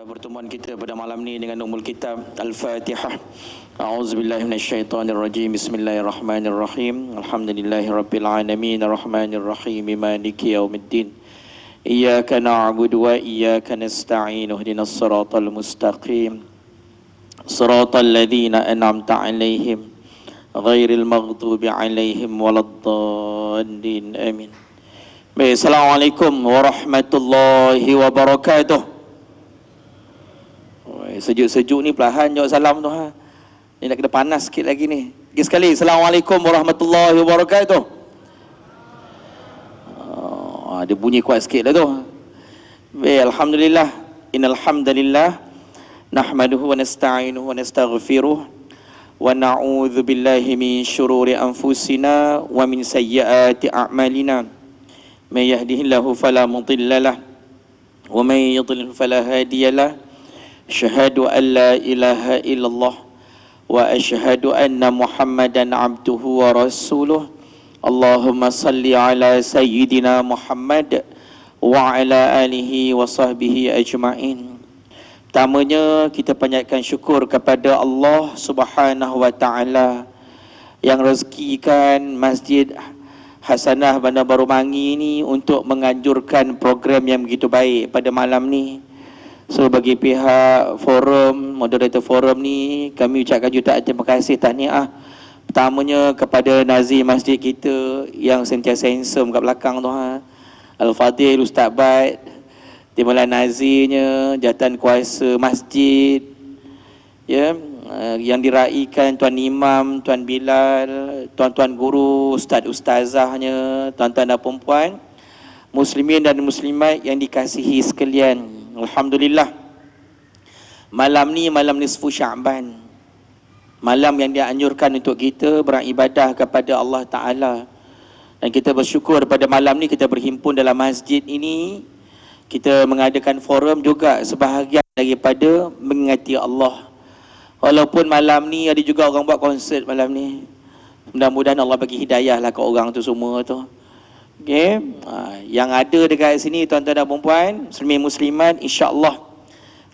pertemuan kita pada malam ni dengan umul kitab Al-Fatihah. A'udzubillahi minasyaitonirrajim. Bismillahirrahmanirrahim. Alhamdulillahirabbil alamin arrahmanirrahim maliki yaumiddin. Iyyaka na'budu wa iyyaka nasta'in. Ihdinas siratal mustaqim. Siratal ladzina an'amta 'alaihim ghairil maghdubi 'alaihim waladdallin. Amin. Baik, assalamualaikum warahmatullahi wabarakatuh. Sejuk-sejuk ni perlahan jawab salam tu ha. Ni nak kena panas sikit lagi ni. Lagi sekali, assalamualaikum warahmatullahi wabarakatuh. Dia bunyi kuat sikit lah tu. Baik, alhamdulillah. Innal hamdalillah nahmaduhu wa nasta'inuhu wa nastaghfiruh wa na'udzu billahi min syururi anfusina wa min sayyiati a'malina. May yahdihillahu fala mudhillalah wa may yudlil fala hadiyalah. Asyhadu an la ilaha illallah wa asyhadu anna Muhammadan abduhu wa rasuluh. Allahumma salli ala sayyidina Muhammad wa ala alihi wa sahbihi ajma'in. Pertamanya kita panjatkan syukur kepada Allah Subhanahu wa taala yang rezekikan Masjid Hasanah Bandar Baru Mangi ni untuk menganjurkan program yang begitu baik pada malam ni. So bagi pihak forum, moderator forum ni, kami ucapkan jutaan terima kasih, tahniah. Pertamanya kepada nazir masjid kita yang sentiasa handsome kat belakang tu ha. Al-Fadhil, Ustaz Bad, timbalan nazirnya, jawatan kuasa masjid, ya, yang diraikan Tuan Imam, Tuan Bilal, tuan-tuan guru, ustaz-ustazahnya, tuan-tuan dan puan-puan, muslimin dan muslimat yang dikasihi sekalian. Alhamdulillah, malam ni malam nisfu Sya'ban, malam yang dianjurkan untuk kita beribadah kepada Allah Ta'ala. Dan kita bersyukur pada malam ni kita berhimpun dalam masjid ini. Kita mengadakan forum juga sebahagian daripada mengingati Allah. Walaupun malam ni ada juga orang buat konsert malam ni. Mudah-mudahan Allah bagi hidayah lah ke orang tu semua tu. Okay. Yang ada dekat sini tuan-tuan dan puan-puan, muslimin muslimat, insya-Allah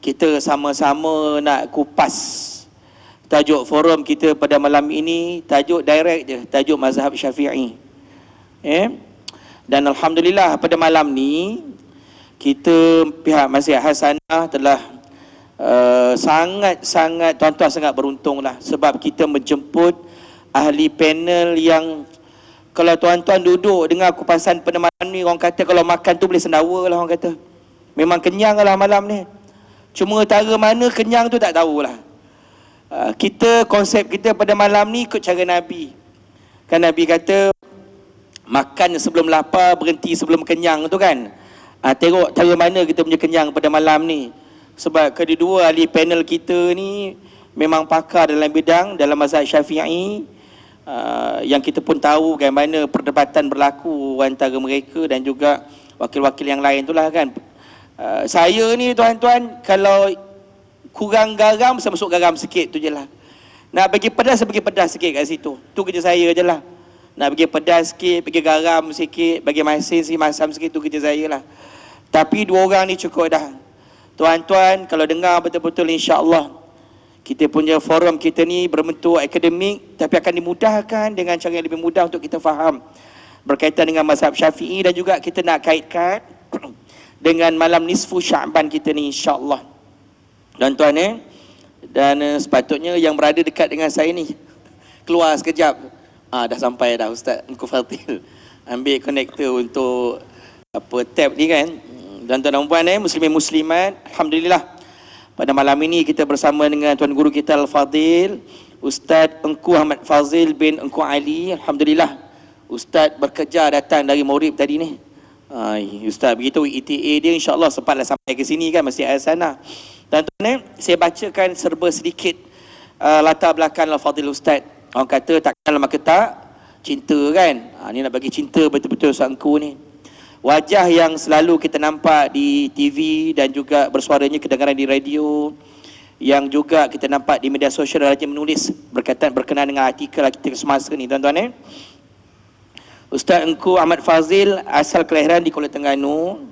kita sama-sama nak kupas tajuk forum kita pada malam ini. Tajuk direct je, tajuk mazhab Syafi'i. Dan alhamdulillah pada malam ni kita pihak Masjid Hasanah telah sangat-sangat, tuan-tuan sangat beruntunglah sebab kita menjemput ahli panel yang kalau tuan-tuan duduk dengar kupasan pada malam ni, orang kata kalau makan tu boleh sendawa lah, orang kata. Memang kenyang lah malam ni. Cuma cara mana kenyang tu tak tahulah. Kita, konsep kita pada malam ni ikut cara Nabi. Kan Nabi kata, makan sebelum lapar, berhenti sebelum kenyang tu kan. Tengok cara mana kita punya kenyang pada malam ni. Sebab kedua ahli panel kita ni memang pakar dalam bidang, dalam mazhab Syafi'i. Yang kita pun tahu bagaimana perdebatan berlaku antara mereka dan juga wakil-wakil yang lain itulah kan. Saya ni tuan-tuan, kalau kurang garam, saya masuk garam sikit tu je lah. Nak bagi pedas, saya bagi pedas sikit kat situ. Tu kerja saya je lah. Nak bagi pedas sikit, bagi garam sikit, bagi masin sikit, masam sikit, tu kerja saya lah. Tapi dua orang ni cukup dah. Tuan-tuan, kalau dengar betul-betul insya-Allah kita punya forum kita ni berbentuk akademik tapi akan dimudahkan dengan cara yang lebih mudah untuk kita faham berkaitan dengan mazhab Syafi'i, dan juga kita nak kaitkan dengan malam nisfu Sya'ban kita ni insya-Allah. Tuan-tuan dan sepatutnya yang berada dekat dengan saya ni keluar sekejap. Dah sampai dah Ustaz Engku Fadhil. Ambil konektor untuk tab ni kan. Tuan-tuan dan puan muslimin muslimat, alhamdulillah pada malam ini kita bersama dengan Tuan Guru kita Al-Fadhil Ustaz Engku Ahmad Fazil bin Engku Ali. Alhamdulillah Ustaz bekerja datang dari Maurib tadi ni. Ustaz begitu ETA dia insya-Allah sempatlah sampai ke sini kan, Masjid Hasanah. Tuan-tuan saya bacakan serba sedikit latar belakang Al-Fadhil Ustaz. Orang kata tak kenal maka tak cinta kan. Ni nak bagi cinta betul-betul Ustaz Engku ni. Wajah yang selalu kita nampak di TV dan juga bersuaranya kedengaran di radio, yang juga kita nampak di media sosial rajin menulis berkenaan dengan artikel semasa ni tuan-tuan. Ustaz Engku Ahmad Fazil asal kelahiran di Kuala Terengganu.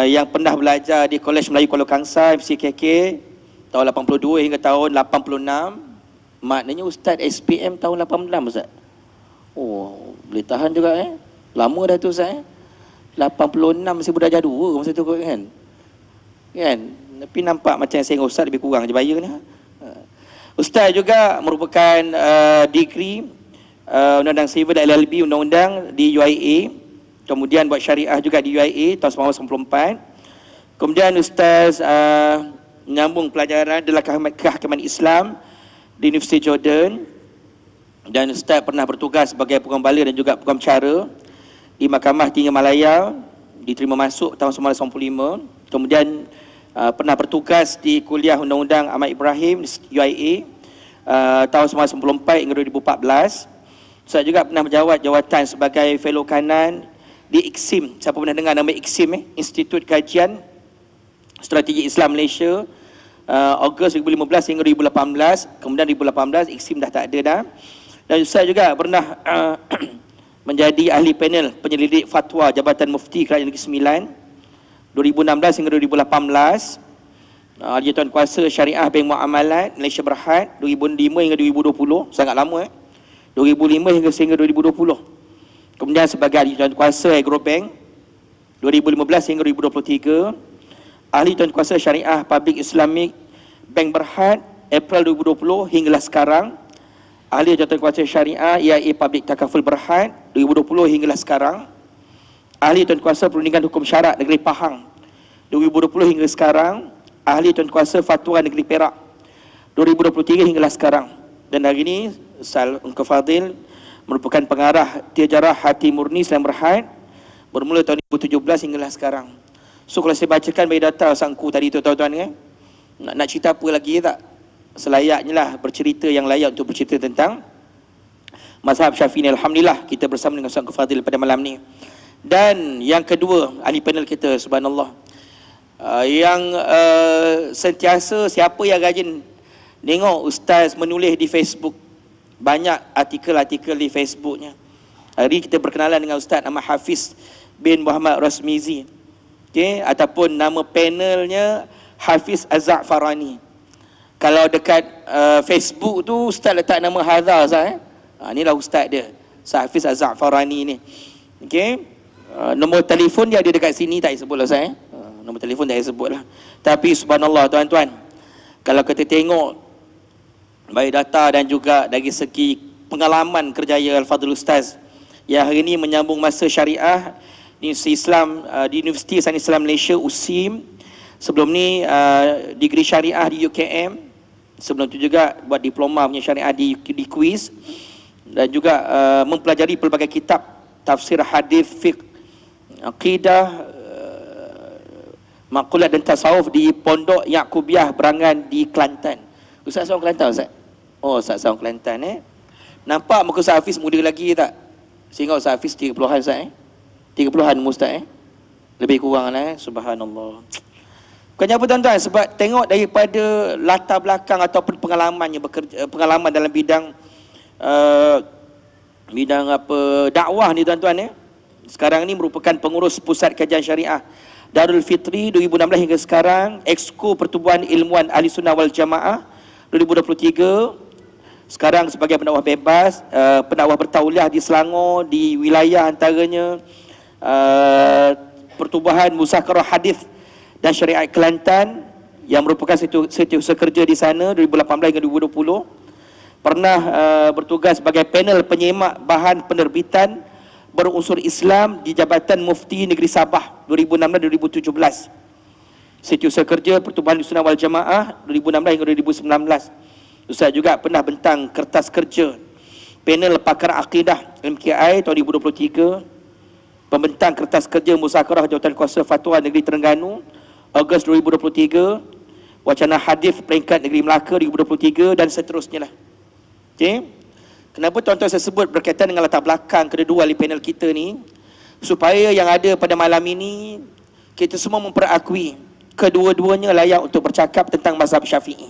yang pernah belajar di Kolej Melayu Kuala Kangsar FCKK tahun 82 hingga tahun 86. Maknanya Ustaz SPM tahun 86 Ustaz. Oh, boleh tahan juga Lama dah tu Ustaz 86 masih budak jadul masa tu kan. Kan? Tapi nampak macam saya dengan Ustaz lebih kurang je bayar ni. Ustaz juga merupakan degree Undang-Undang Civil dan LLB Undang-Undang di UIA. Kemudian buat syariah juga di UIA tahun 1994. Kemudian Ustaz menyambung pelajaran dalam kehakiman Islam di Universiti Jordan. Dan Ustaz pernah bertugas sebagai penggembala dan juga pengacara di Mahkamah Tinggi Malaya, diterima masuk tahun 1995. Kemudian pernah bertugas di Kuliah Undang-Undang Ahmad Ibrahim UIA tahun 1994 hingga 2014. Saya juga pernah menjawat jawatan sebagai fellow kanan di IKSIM. Siapa pernah dengar nama IKSIM Institut Kajian Strategi Islam Malaysia, Ogos 2015 hingga 2018. Kemudian 2018 IKSIM dah tak ada dah. Dan saya juga pernah menjadi ahli panel penyelidik fatwa Jabatan Mufti Kerajaan Negeri Sembilan 2016 hingga 2018. Dia Tuan Kuasa Syariah Bank Muamalat Malaysia Berhad 2005 hingga 2020, sangat lama 2005 hingga 2020. Kemudian sebagai ahli Tuan Kuasa Agrobank 2015 hingga 2023. Ahli Tuan Kuasa Syariah Public Islamic Bank Berhad April 2020 hinggalah sekarang. Ahli Tuan Kuasa Syariah IAE Public Takaful Berhad 2020 hinggalah sekarang. Ahli Tuan Kuasa Perundingan Hukum Syarak Negeri Pahang 2020 hingga sekarang. Ahli Tuan Kuasa Fatwa Negeri Perak 2023 hinggalah sekarang. Dan hari ini Sal Ungkar Fadil merupakan pengarah Tijarah Hati Murni Islam Berhad bermula tahun 2017 hinggalah sekarang. So kalau saya bacakan biodata sangku tadi tu tuan-tuan nak cerita apa lagi tak? Selayaknya lah bercerita yang layak untuk bercerita tentang mazhab Syafi'i. Alhamdulillah kita bersama dengan Sang Fadil pada malam ni. Dan yang kedua, ahli panel kita, subhanallah, yang sentiasa, siapa yang rajin tengok Ustaz menulis di Facebook, banyak artikel-artikel di Facebooknya. Hari kita berkenalan dengan Ustaz nama Hafiz bin Muhammad Rasmizi, ataupun nama panelnya Hafiz Az-Za'farani. Kalau dekat Facebook tu Ustaz letak nama Hadha Ustaz inilah Ustaz dia, Hafiz Az-Za'farani ni. Nombor telefon dia ada dekat sini, tak sebut lah Ustaz nombor telefon tak sebut lah. Tapi subhanallah tuan-tuan, kalau kita tengok biodata dan juga dari segi pengalaman kerjaya Al-Fadhil Ustaz yang hari ini menyambung masa syariah di Universiti Islam, di Universiti Sains Islam Malaysia USIM. Sebelum ni degree syariah di UKM. Sebelum tu juga buat diploma punya syariah di Quiz. Dan juga mempelajari pelbagai kitab tafsir hadis, fiqh, akidah, maqulat dan tasawuf di Pondok Yaqubiah Berangan di Kelantan. Ustaz seorang Kelantan Ustaz? Oh, Ustaz seorang Kelantan Nampak muka Ustaz Hafiz muda lagi tak? Sehingga Ustaz Hafiz 30-an Ustaz 30-an Ustaz lebih kurang lah subhanallah. Bukannya apa tuan-tuan, sebab tengok daripada latar belakang ataupun pengalamannya bekerja, pengalaman dalam bidang dakwah ni tuan-tuan Sekarang ni merupakan pengurus Pusat Kajian Syariah Darul Fitri 2016 hingga sekarang, Exco Pertubuhan Ilmuwan Ahli Sunnah wal Jamaah 2023. Sekarang sebagai pendakwah bebas, pendakwah bertauliah di Selangor, di wilayah antaranya Pertubuhan Musakarah Hadis dan Syariat Kelantan yang merupakan setiausaha kerja di sana 2018 hingga 2020. Pernah bertugas sebagai panel penyemak bahan penerbitan berunsur Islam di Jabatan Mufti Negeri Sabah 2016-2017. Setiausaha kerja Pertubuhan Sunnah wal Jamaah 2016 hingga 2019. Ustaz juga pernah bentang kertas kerja panel pakar akidah MKI tahun 2023. Pembentang kertas kerja musakarah Jawatan Kuasa Fatwa Negeri Terengganu Ogos 2023. Wacana hadis peringkat Negeri Melaka 2023 dan seterusnya lah. Kenapa tuan-tuan saya sebut berkaitan dengan latar belakang kedua ahli panel kita ni, supaya yang ada pada malam ini kita semua memperakui kedua-duanya layak untuk bercakap tentang mazhab Syafi'i.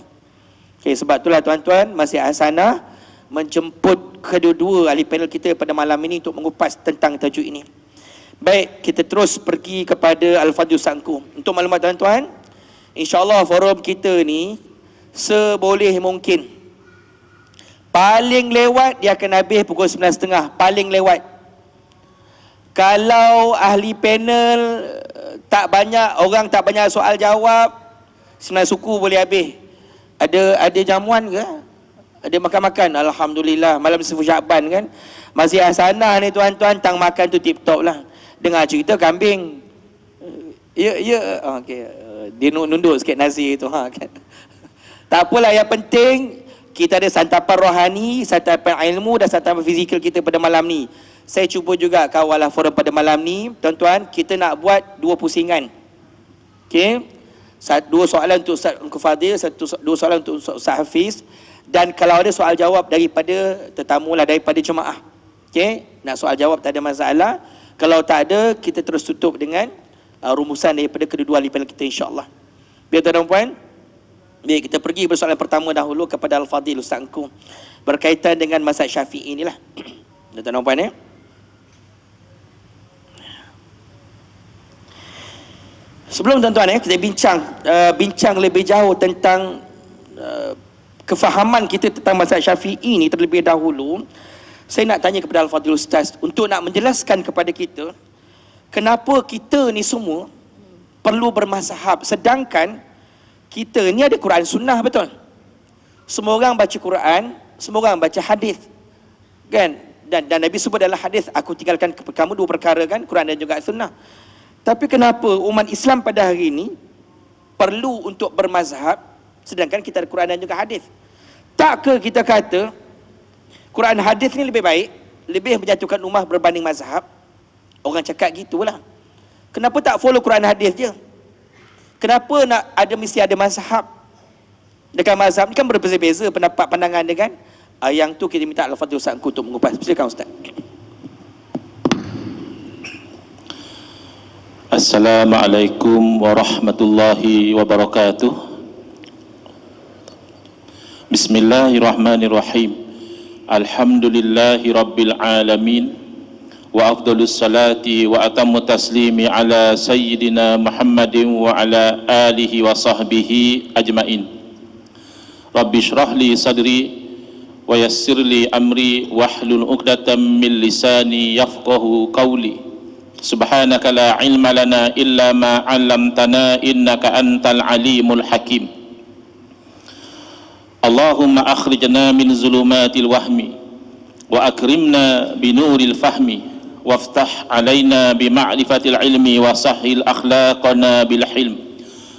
Sebab itulah tuan-tuan, Masjid Hasanah menjemput kedua-dua ahli panel kita pada malam ini untuk mengupas tentang tajuk ini. Baik, kita terus pergi kepada Al-Fadhil Sangku. Untuk maklumat tuan-tuan, insya-Allah forum kita ni seboleh mungkin. Paling lewat dia akan habis pukul 9.30, paling lewat. Kalau ahli panel tak banyak, orang tak banyak soal jawab, 9 suku boleh habis. Ada jamuan ke? Ada makan-makan? Alhamdulillah. Malam nisfu Syaban kan. Masih Hasanah ni tuan-tuan, tang makan tu tip-top lah. Dengar cerita kambing. Ya. Okey. Dia nunduk sikit nasi tu kan. Tak apalah, yang penting kita ada santapan rohani, santapan ilmu dan santapan fizikal kita pada malam ni. Saya cuba juga kawalah forum pada malam ni. Tuan-tuan, kita nak buat 2 pusingan. Okey. 2 soalan untuk Ustaz Fadil, 2 soalan untuk Ustaz Hafiz. Dan kalau ada soal jawab daripada tetamu lah, daripada jemaah. Okey, nak soal jawab tak ada masalah. Kalau tak ada, kita terus tutup dengan rumusan daripada kedua-dua ahli panel kita, insya-Allah. Biar tuan-tuan, baik, kita pergi persoalan pertama dahulu kepada Al-Fadhil Ustaz Engku berkaitan dengan mazhab Syafi'i inilah. Tuan-tuan Sebelum tuan-tuan kita bincang lebih jauh tentang kefahaman kita tentang mazhab Syafi'i ni terlebih dahulu, saya nak tanya kepada Al-Fadhil Ustaz untuk nak menjelaskan kepada kita kenapa kita ni semua perlu bermazhab, sedangkan kita ni ada Quran Sunnah, betul? Semua orang baca Quran, semua orang baca hadis, kan? Dan Nabi sebut dalam hadis, aku tinggalkan kepada kamu 2 perkara, kan? Quran dan juga Sunnah. Tapi kenapa umat Islam pada hari ini perlu untuk bermazhab sedangkan kita ada Quran dan juga hadis? Tak ke kita kata Quran hadis ni lebih baik, lebih menjatuhkan ummah berbanding mazhab? Orang cakap gitulah. Kenapa tak follow Quran hadis je? Kenapa nak mesti ada mazhab? Dekat mazhab ni kan berbeza-beza pendapat pandangan dia, kan? Yang tu kita minta Al-Fadhil Ustaz Engku untuk mengupas. Silakan Ustaz. Assalamualaikum warahmatullahi wabarakatuh. Bismillahirrahmanirrahim. Alhamdulillahi rabbil alamin. Wa afdalus salati wa atammu taslimi ala sayyidina Muhammadin wa ala alihi wa sahbihi ajmain. Rabbi shrah li sadri wa yassir li amri wahlul 'uqdatam min lisani yafqahu qawli. Subhanaka la ilma lana illa ma 'allamtana innaka antal alimul hakim. Allahumma akhrijna min zulumatil wahmi wa akrimna binuril fahmi waftah alaina bima'rifatil ilmi wa sahhil akhlaqana bil hilm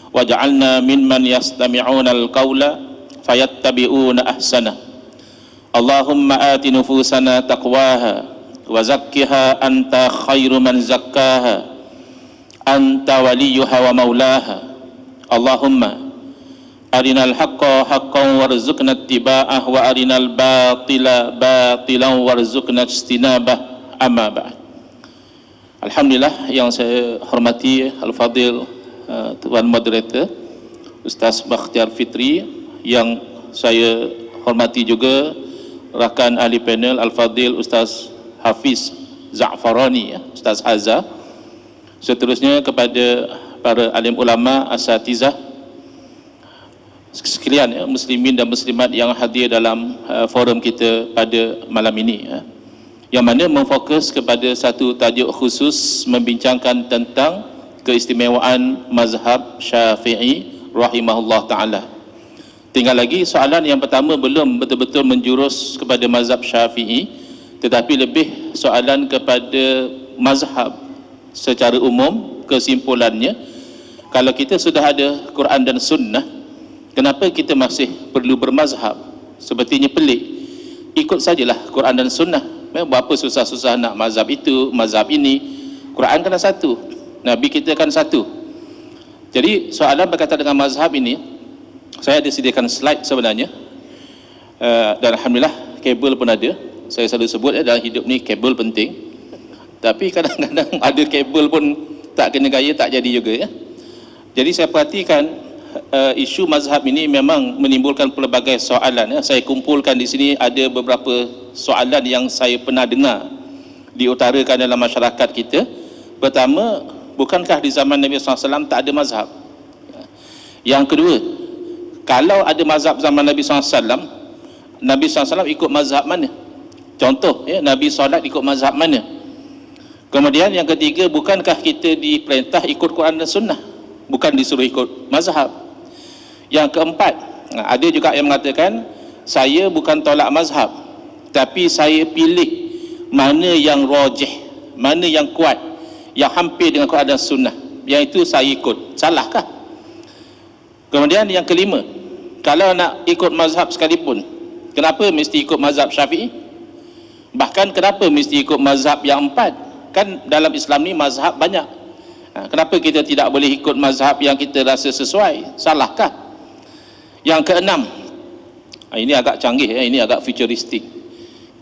waj'alna mimman yastami'una al-qawla fayattabi'una ahsana. Allahumma ati nufusana taqwaha wa zakkiha anta khairu man zakkaha anta waliyuha wa maulaha. Allahumma arinal haqqa haqqan warzuqna ittiba'ah wa arinal batila batilan warzuqna ijtinabah. Amma ba'd. Alhamdulillah, yang saya hormati Al-Fadhil Tuan Moderator Ustaz Bakhtiar Fitri, yang saya hormati juga rakan ahli panel Al-Fadhil Ustaz Hafiz Za'farani, Ustaz Hazza. Seterusnya kepada para alim ulama, asatizah sekalian, muslimin dan muslimat yang hadir dalam forum kita pada malam ini, yang mana memfokus kepada satu tajuk khusus membincangkan tentang keistimewaan mazhab Syafi'i rahimahullah ta'ala. Tinggal lagi soalan yang pertama, belum betul-betul menjurus kepada mazhab Syafi'i, tetapi lebih soalan kepada mazhab secara umum. Kesimpulannya, kalau kita sudah ada Quran dan Sunnah, kenapa kita masih perlu bermazhab? Sepertinya pelik. Ikut sajalah Quran dan Sunnah. Berapa susah-susah nak mazhab itu, mazhab ini? Quran kan satu, Nabi kita kan satu. Jadi soalan berkaitan dengan mazhab ini, saya ada sediakan slide sebenarnya, dan Alhamdulillah kabel pun ada. Saya selalu sebut dalam hidup ni kabel penting, tapi kadang-kadang ada kabel pun tak kena gaya, tak jadi juga, ya. Jadi saya perhatikan isu mazhab ini memang menimbulkan pelbagai soalan, ya. Saya kumpulkan di sini ada beberapa soalan yang saya pernah dengar diutarakan dalam masyarakat kita Pertama, bukankah di zaman Nabi SAW tak ada mazhab? Yang kedua, kalau ada mazhab zaman Nabi SAW, Nabi SAW ikut mazhab mana? Contoh, ya, Nabi solat ikut mazhab mana? Kemudian yang ketiga, bukankah kita diperintah ikut Quran dan Sunnah? Bukan disuruh ikut mazhab. Yang keempat, ada juga yang mengatakan, saya bukan tolak mazhab, tapi saya pilih mana yang rajih, mana yang kuat, yang hampir dengan Quran dan Sunnah, yang itu saya ikut. Salahkah? Kemudian yang kelima, kalau nak ikut mazhab sekalipun, kenapa mesti ikut mazhab Syafi'i? Bahkan kenapa mesti ikut mazhab yang empat? Kan dalam Islam ni mazhab banyak. Kenapa kita tidak boleh ikut mazhab yang kita rasa sesuai? Salahkah? Yang keenam, ini agak canggih, ini agak futuristik.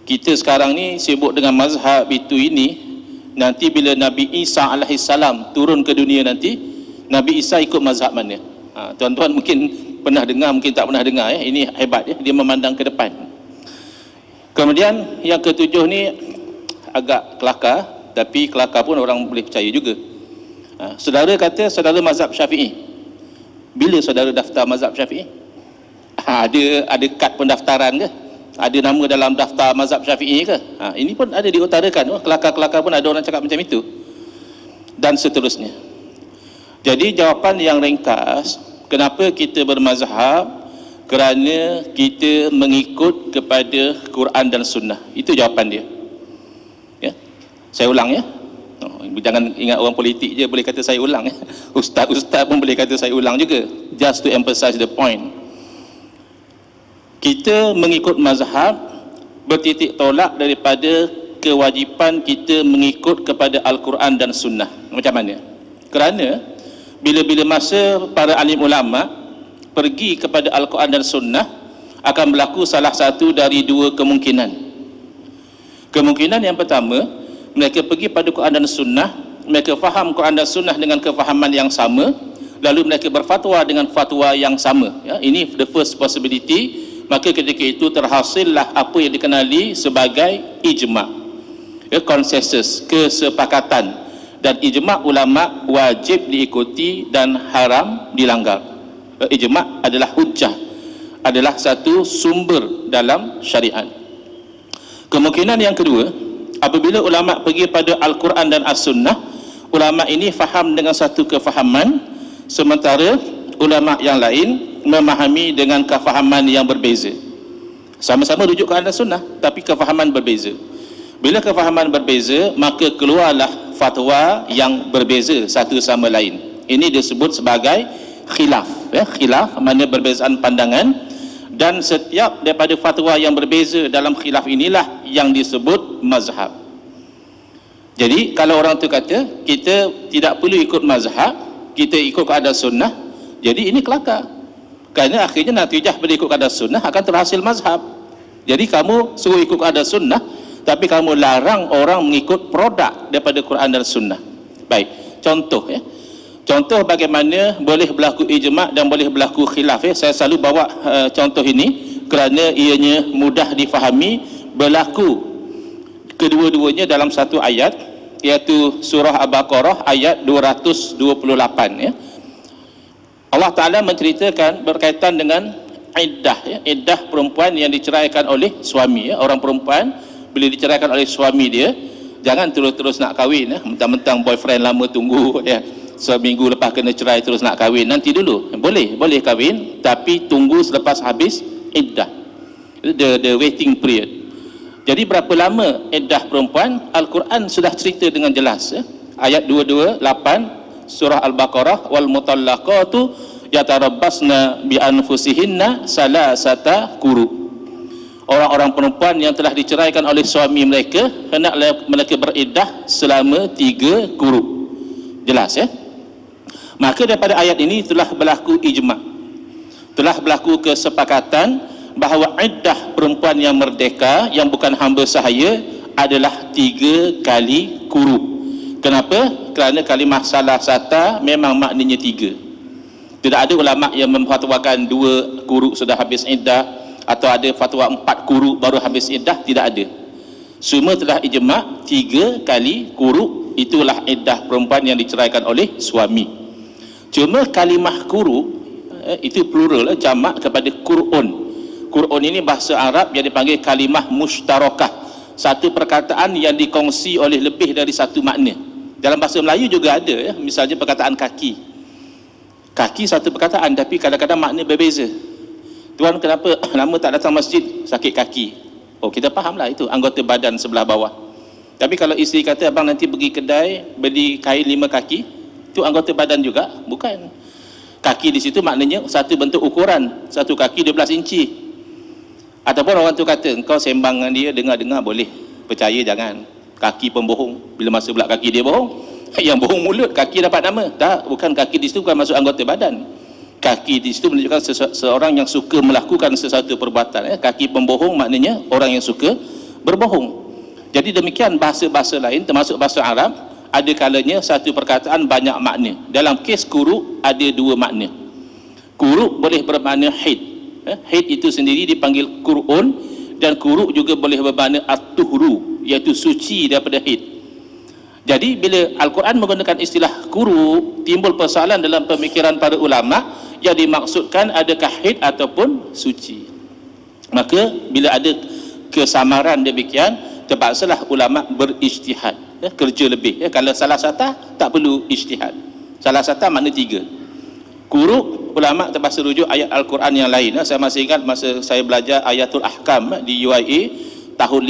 Kita sekarang ni sibuk dengan mazhab itu ini. Nanti bila Nabi Isa alaihissalam turun ke dunia nanti, Nabi Isa ikut mazhab mana? Tuan-tuan mungkin pernah dengar, mungkin tak pernah dengar, ini hebat, dia memandang ke depan. Kemudian yang ketujuh ni agak kelakar, tapi kelakar pun orang boleh percaya juga. Saudara kata saudara mazhab Syafi'i. Bila saudara daftar mazhab Syafi'i? Ada kad pendaftaran ke? Ada nama dalam daftar mazhab Syafi'i ke? Ini pun ada diutarakan. Kelakar-kelakar pun ada orang cakap macam itu. Dan seterusnya. Jadi jawapan yang ringkas, kenapa kita bermazhab? Kerana kita mengikut kepada Quran dan Sunnah. Itu jawapan dia. Ya? Saya ulang ya. Jangan ingat orang politik je boleh kata saya ulang ya. Ustaz-ustaz pun boleh kata saya ulang juga. Just to emphasize the point. Kita mengikut mazhab bertitik tolak daripada kewajipan kita mengikut kepada Al-Quran dan Sunnah. Macam mana? Kerana bila-bila masa para alim ulama pergi kepada Al-Quran dan Sunnah, akan berlaku salah satu dari dua kemungkinan. Kemungkinan yang pertama, mereka pergi pada Quran dan Sunnah, mereka faham Quran dan Sunnah dengan kefahaman yang sama, lalu mereka berfatwa dengan fatwa yang sama. Ya, ini the first possibility. Maka ketika itu terhasillah apa yang dikenali sebagai ijma', ya, konsensus, kesepakatan. Dan ijma' ulama' wajib diikuti dan haram dilanggar. Ijma' adalah hujjah, adalah satu sumber dalam syariat. Kemungkinan yang kedua, apabila ulama' pergi pada Al-Quran dan As-Sunnah, ulama' ini faham dengan satu kefahaman, sementara ulama' yang lain memahami dengan kefahaman yang berbeza. Sama-sama rujuk Quran dan Sunnah, tapi kefahaman berbeza. Bila kefahaman berbeza, maka keluarlah fatwa yang berbeza satu sama lain. Ini disebut sebagai khilaf. Ya, khilaf maknanya perbezaan pandangan, dan setiap daripada fatwa yang berbeza dalam khilaf inilah yang disebut mazhab. Jadi kalau orang tu kata kita tidak perlu ikut mazhab, kita ikut keadaan sunnah, jadi ini kelakar. Kerana akhirnya natijah bila ikut keadaan sunnah akan terhasil mazhab. Jadi kamu suruh ikut keadaan sunnah, tapi kamu larang orang mengikut produk daripada Quran dan Sunnah. Baik, contoh ya. Contoh bagaimana boleh berlaku ijma' dan boleh berlaku khilaf ya. Saya selalu bawa contoh ini kerana ianya mudah difahami. Berlaku kedua-duanya dalam satu ayat, iaitu surah Al-Baqarah ayat 228 ya. Allah Ta'ala menceritakan berkaitan dengan iddah ya. Iddah perempuan yang diceraikan oleh suami ya. Orang perempuan bila diceraikan oleh suami dia, jangan terus-terus nak kahwin ya. Mentang-mentang boyfriend lama tunggu ya, seminggu lepas kena cerai terus nak kahwin. Nanti dulu, boleh kahwin, tapi tunggu selepas habis iddah, the waiting period. Jadi berapa lama iddah perempuan? Al-Quran sudah cerita dengan jelas ya. Ayat 228 surah Al-Baqarah, wal mutallaqatu yatarabbasna bi anfusihinna salasata quru. Orang-orang perempuan yang telah diceraikan oleh suami mereka, hendaklah mereka beriddah selama 3 quru. Jelas ya? Maka daripada ayat ini telah berlaku ijma', telah berlaku kesepakatan bahawa iddah perempuan yang merdeka yang bukan hamba sahaya adalah 3 kali quru. Kenapa? Kerana kalimah salasata memang maknanya 3. Tidak ada ulama' yang memfatwakan 2 quru sudah habis iddah, atau ada fatwa 4 quru baru habis iddah. Tidak ada. Semua telah ijma' 3 kali quru kuru itulah iddah perempuan yang diceraikan oleh suami. Cuma kalimah kuru itu plural, jamak kepada kur'un. Kur'un ini bahasa Arab yang dipanggil kalimah mushtarakah, satu perkataan yang dikongsi oleh lebih dari satu makna. Dalam bahasa Melayu juga ada ya, misalnya perkataan kaki. Kaki satu perkataan tapi kadang-kadang makna berbeza. Tuan kenapa lama tak datang masjid? Sakit kaki. Oh, kita fahamlah itu anggota badan sebelah bawah. Tapi kalau isteri kata abang nanti pergi kedai beli kain 5 kaki, itu anggota badan juga? Bukan. Kaki di situ maknanya satu bentuk ukuran, satu kaki 12 inci. Ataupun orang tu kata engkau sembang dengan dia, dengar-dengar boleh, percaya jangan. Kaki pembohong, bila masa pula kaki dia bohong, yang bohong mulut, kaki dapat nama. Tak, bukan, kaki di situ bukan masuk anggota badan. Kaki di situ menunjukkan seorang yang suka melakukan sesuatu perbuatan. Kaki pembohong maknanya orang yang suka berbohong. Jadi demikian bahasa-bahasa lain termasuk bahasa Arab, ada kalanya satu perkataan banyak makna. Dalam kes kuru ada 2 makna. Kuru boleh bermakna haid. Haid itu sendiri dipanggil kur'un, dan kuru juga boleh bermakna at-tuhru, iaitu suci daripada haid. Jadi bila Al-Quran menggunakan istilah kuru, timbul persoalan dalam pemikiran para ulama yang dimaksudkan adakah haid ataupun suci. Maka bila ada kesamaran demikian, terpaksalah ulama berijtihad, kerja lebih. Kalau salah sata tak perlu ijtihad. Salah sata makna 3. Kuru, ulama terpaksa rujuk ayat Al-Quran yang lain. Saya masih ingat masa saya belajar ayatul ahkam di UIA tahun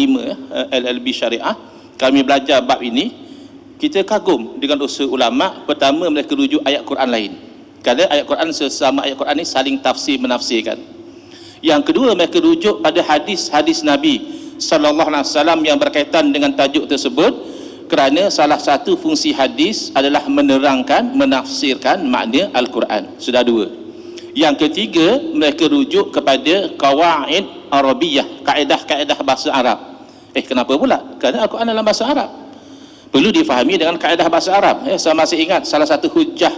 5 LLB Syariah, kami belajar bab ini. Kita kagum dengan usaha ulama. Pertama, mereka rujuk ayat Quran lain. Kerana ayat Quran sesama ayat Quran ini saling tafsir menafsirkan. Yang kedua, mereka rujuk pada hadis-hadis Nabi sallallahu alaihi wasallam yang berkaitan dengan tajuk tersebut, kerana salah satu fungsi hadis adalah menerangkan, menafsirkan makna Al-Quran. Sudah 2. Yang ketiga, mereka rujuk kepada qawaid Arabiyah, kaedah-kaedah bahasa Arab. Kenapa pula? Kerana Al-Quran dalam bahasa Arab, perlu difahami dengan kaedah bahasa Arab. Saya masih ingat salah satu hujah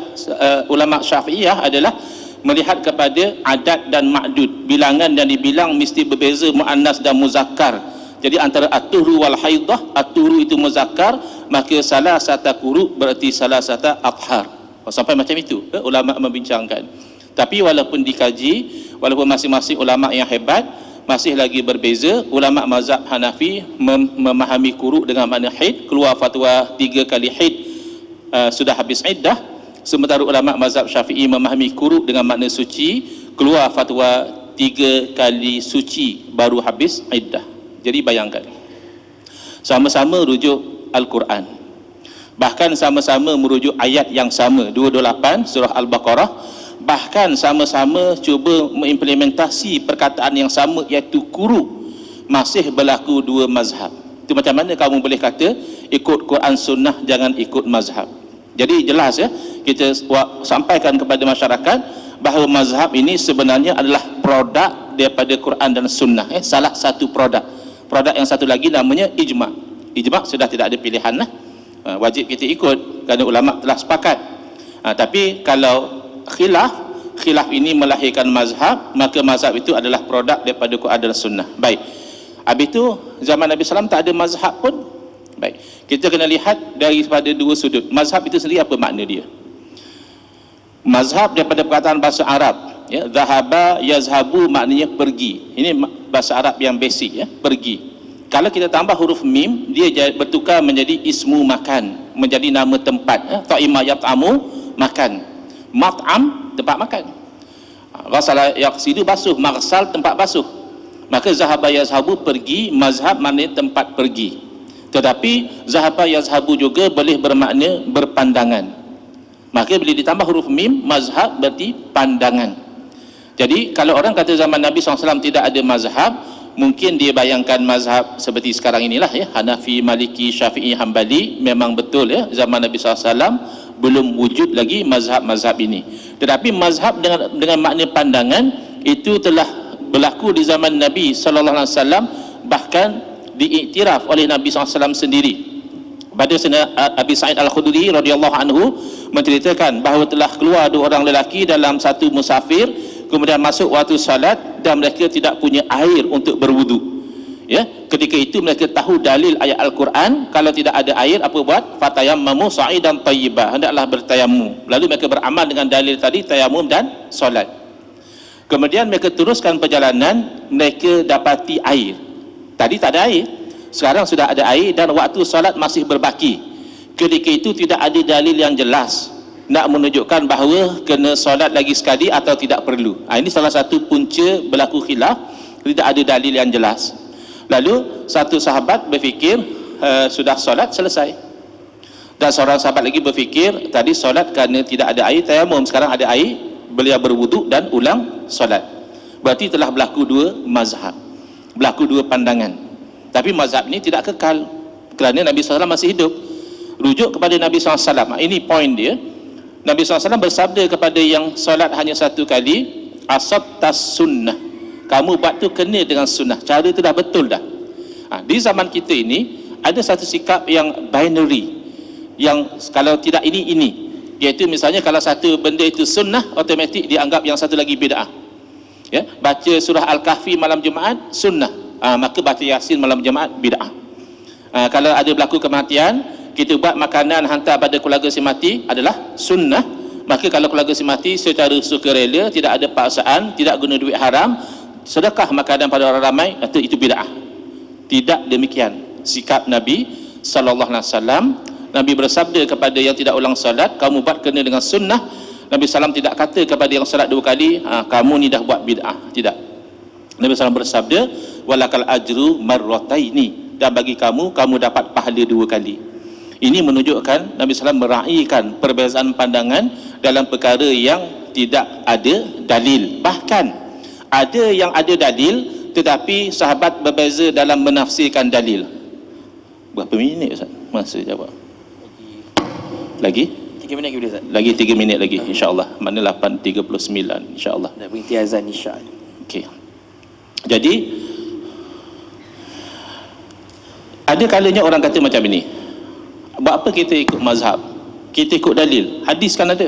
ulama Syafi'iyah adalah melihat kepada adat dan ma'dud. Bilangan yang dibilang mesti berbeza muannas dan muzakkar. Jadi antara at-tuhru wal haidah, at-tuhru itu muzakkar, maka salah satu kuru berarti salah satu athhar. Sampai macam itu ulama membincangkan. Tapi walaupun dikaji, walaupun masing-masing ulama yang hebat, masih lagi berbeza. Ulama mazhab Hanafi memahami kuru dengan makna haid, keluar fatwa 3 kali haid sudah habis iddah. Sementara ulama mazhab Syafi'i memahami kuru dengan makna suci, keluar fatwa 3 kali suci baru habis iddah. Jadi bayangkan, sama-sama rujuk Al-Quran, bahkan sama-sama merujuk ayat yang sama, 228 surah Al-Baqarah, bahkan sama-sama cuba mengimplementasi perkataan yang sama, iaitu kuru, masih berlaku 2 mazhab. Itu macam mana kamu boleh kata ikut Quran Sunnah, jangan ikut mazhab? Jadi jelas kita sampaikan kepada masyarakat bahawa mazhab ini sebenarnya adalah produk daripada Quran dan Sunnah. Salah satu produk. Produk yang satu lagi namanya ijma'. Ijma' sudah tidak ada pilihan lah. Wajib kita ikut kerana ulama telah sepakat. Tapi kalau khilaf ini melahirkan mazhab, maka mazhab itu adalah produk daripada Quran dan Sunnah. Baik. Habis itu zaman Nabi SAW tak ada mazhab pun. Baik. Kita kena lihat daripada 2 sudut. Mazhab itu sendiri apa makna dia? Mazhab daripada perkataan bahasa Arab, zahaba yazhabu maknanya pergi. Ini bahasa Arab yang basic, pergi. Kalau kita tambah huruf mim, dia bertukar menjadi ismu makan, menjadi nama tempat. Ta'ima yat'amu, makan. Mat'am, tempat makan. Ghasala yaqsidu, basuh. Maghsal, tempat basuh. Maka zahaba yazhabu pergi, mazhab maknanya tempat pergi. Tetapi zahaba yazhabu juga boleh bermakna berpandangan. Maka bila ditambah huruf mim, mazhab berarti pandangan. Jadi kalau orang kata zaman Nabi SAW tidak ada mazhab, mungkin dia bayangkan mazhab seperti sekarang inilah, Hanafi, Maliki, Syafi'i, Hambali. Memang betul zaman Nabi SAW belum wujud lagi mazhab-mazhab ini. Tetapi mazhab dengan makna pandangan itu telah berlaku di zaman Nabi SAW, bahkan diiktiraf oleh Nabi SAW sendiri. Pada Abi Sa'id Al-Khudri radhiyallahu anhu menceritakan bahawa telah keluar 2 orang lelaki dalam satu musafir, kemudian masuk waktu salat dan mereka tidak punya air untuk berwudu. Ya, ketika itu mereka tahu dalil ayat Al-Quran. Kalau tidak ada air, apa buat? Fatayammamu sa'idan tayyibah, hendaklah bertayamum. Lalu mereka beramal dengan dalil tadi, tayamum dan solat. Kemudian mereka teruskan perjalanan, mereka dapati air. Tadi tak ada air, sekarang sudah ada air dan waktu solat masih berbaki. Ketika itu tidak ada dalil yang jelas nak menunjukkan bahawa kena solat lagi sekali atau tidak perlu. Ini salah satu punca berlaku khilaf, tidak ada dalil yang jelas. Lalu satu sahabat berfikir sudah solat selesai, dan seorang sahabat lagi berfikir tadi solat kerana tidak ada air tayamum, sekarang ada air, beliau berwuduk dan ulang solat. Berarti telah berlaku dua mazhab, berlaku dua pandangan. Tapi mazhab ini tidak kekal, kerana Nabi SAW masih hidup. Rujuk kepada Nabi SAW, ini poin dia. Nabi SAW bersabda kepada yang solat hanya satu kali, asabtas sunnah, kamu buat tu kena dengan sunnah, cara tu dah betul dah. Di zaman kita ini ada satu sikap yang binary, yang kalau tidak ini, iaitu misalnya kalau satu benda itu sunnah, automatik dianggap yang satu lagi bid'ah. Ya, baca surah Al-Kahfi malam Jumaat sunnah, maka baca Yasin malam Jumaat bid'ah. Kalau ada berlaku kematian, kita buat makanan hantar pada keluarga si mati adalah sunnah, maka kalau keluarga si mati secara sukarela, tidak ada paksaan, tidak guna duit haram, sedekah makanan pada orang ramai, itu bid'ah. Tidak demikian sikap Nabi SAW. Nabi bersabda kepada yang tidak ulang salat, kamu buat kena dengan sunnah. Nabi SAW tidak kata kepada yang salat dua kali, kamu ni dah buat bid'ah. Tidak. Nabi SAW bersabda, walakal ajru marrataini, dan bagi kamu dapat pahala dua kali. Ini menunjukkan Nabi SAW meraihkan perbezaan pandangan dalam perkara yang tidak ada dalil. Bahkan ada yang ada dalil, tetapi sahabat berbeza dalam menafsirkan dalil. Berapa minit Ustaz? Masa jawab lagi 3 minit lagi Ustaz. Lagi 3 minit lagi, insya-Allah. Mana 8.39 insya-Allah. Dah berhenti azan insya-Allah. Okey. Jadi ada kalanya orang kata macam ini, buat apa kita ikut mazhab? Kita ikut dalil. Hadis kan ada.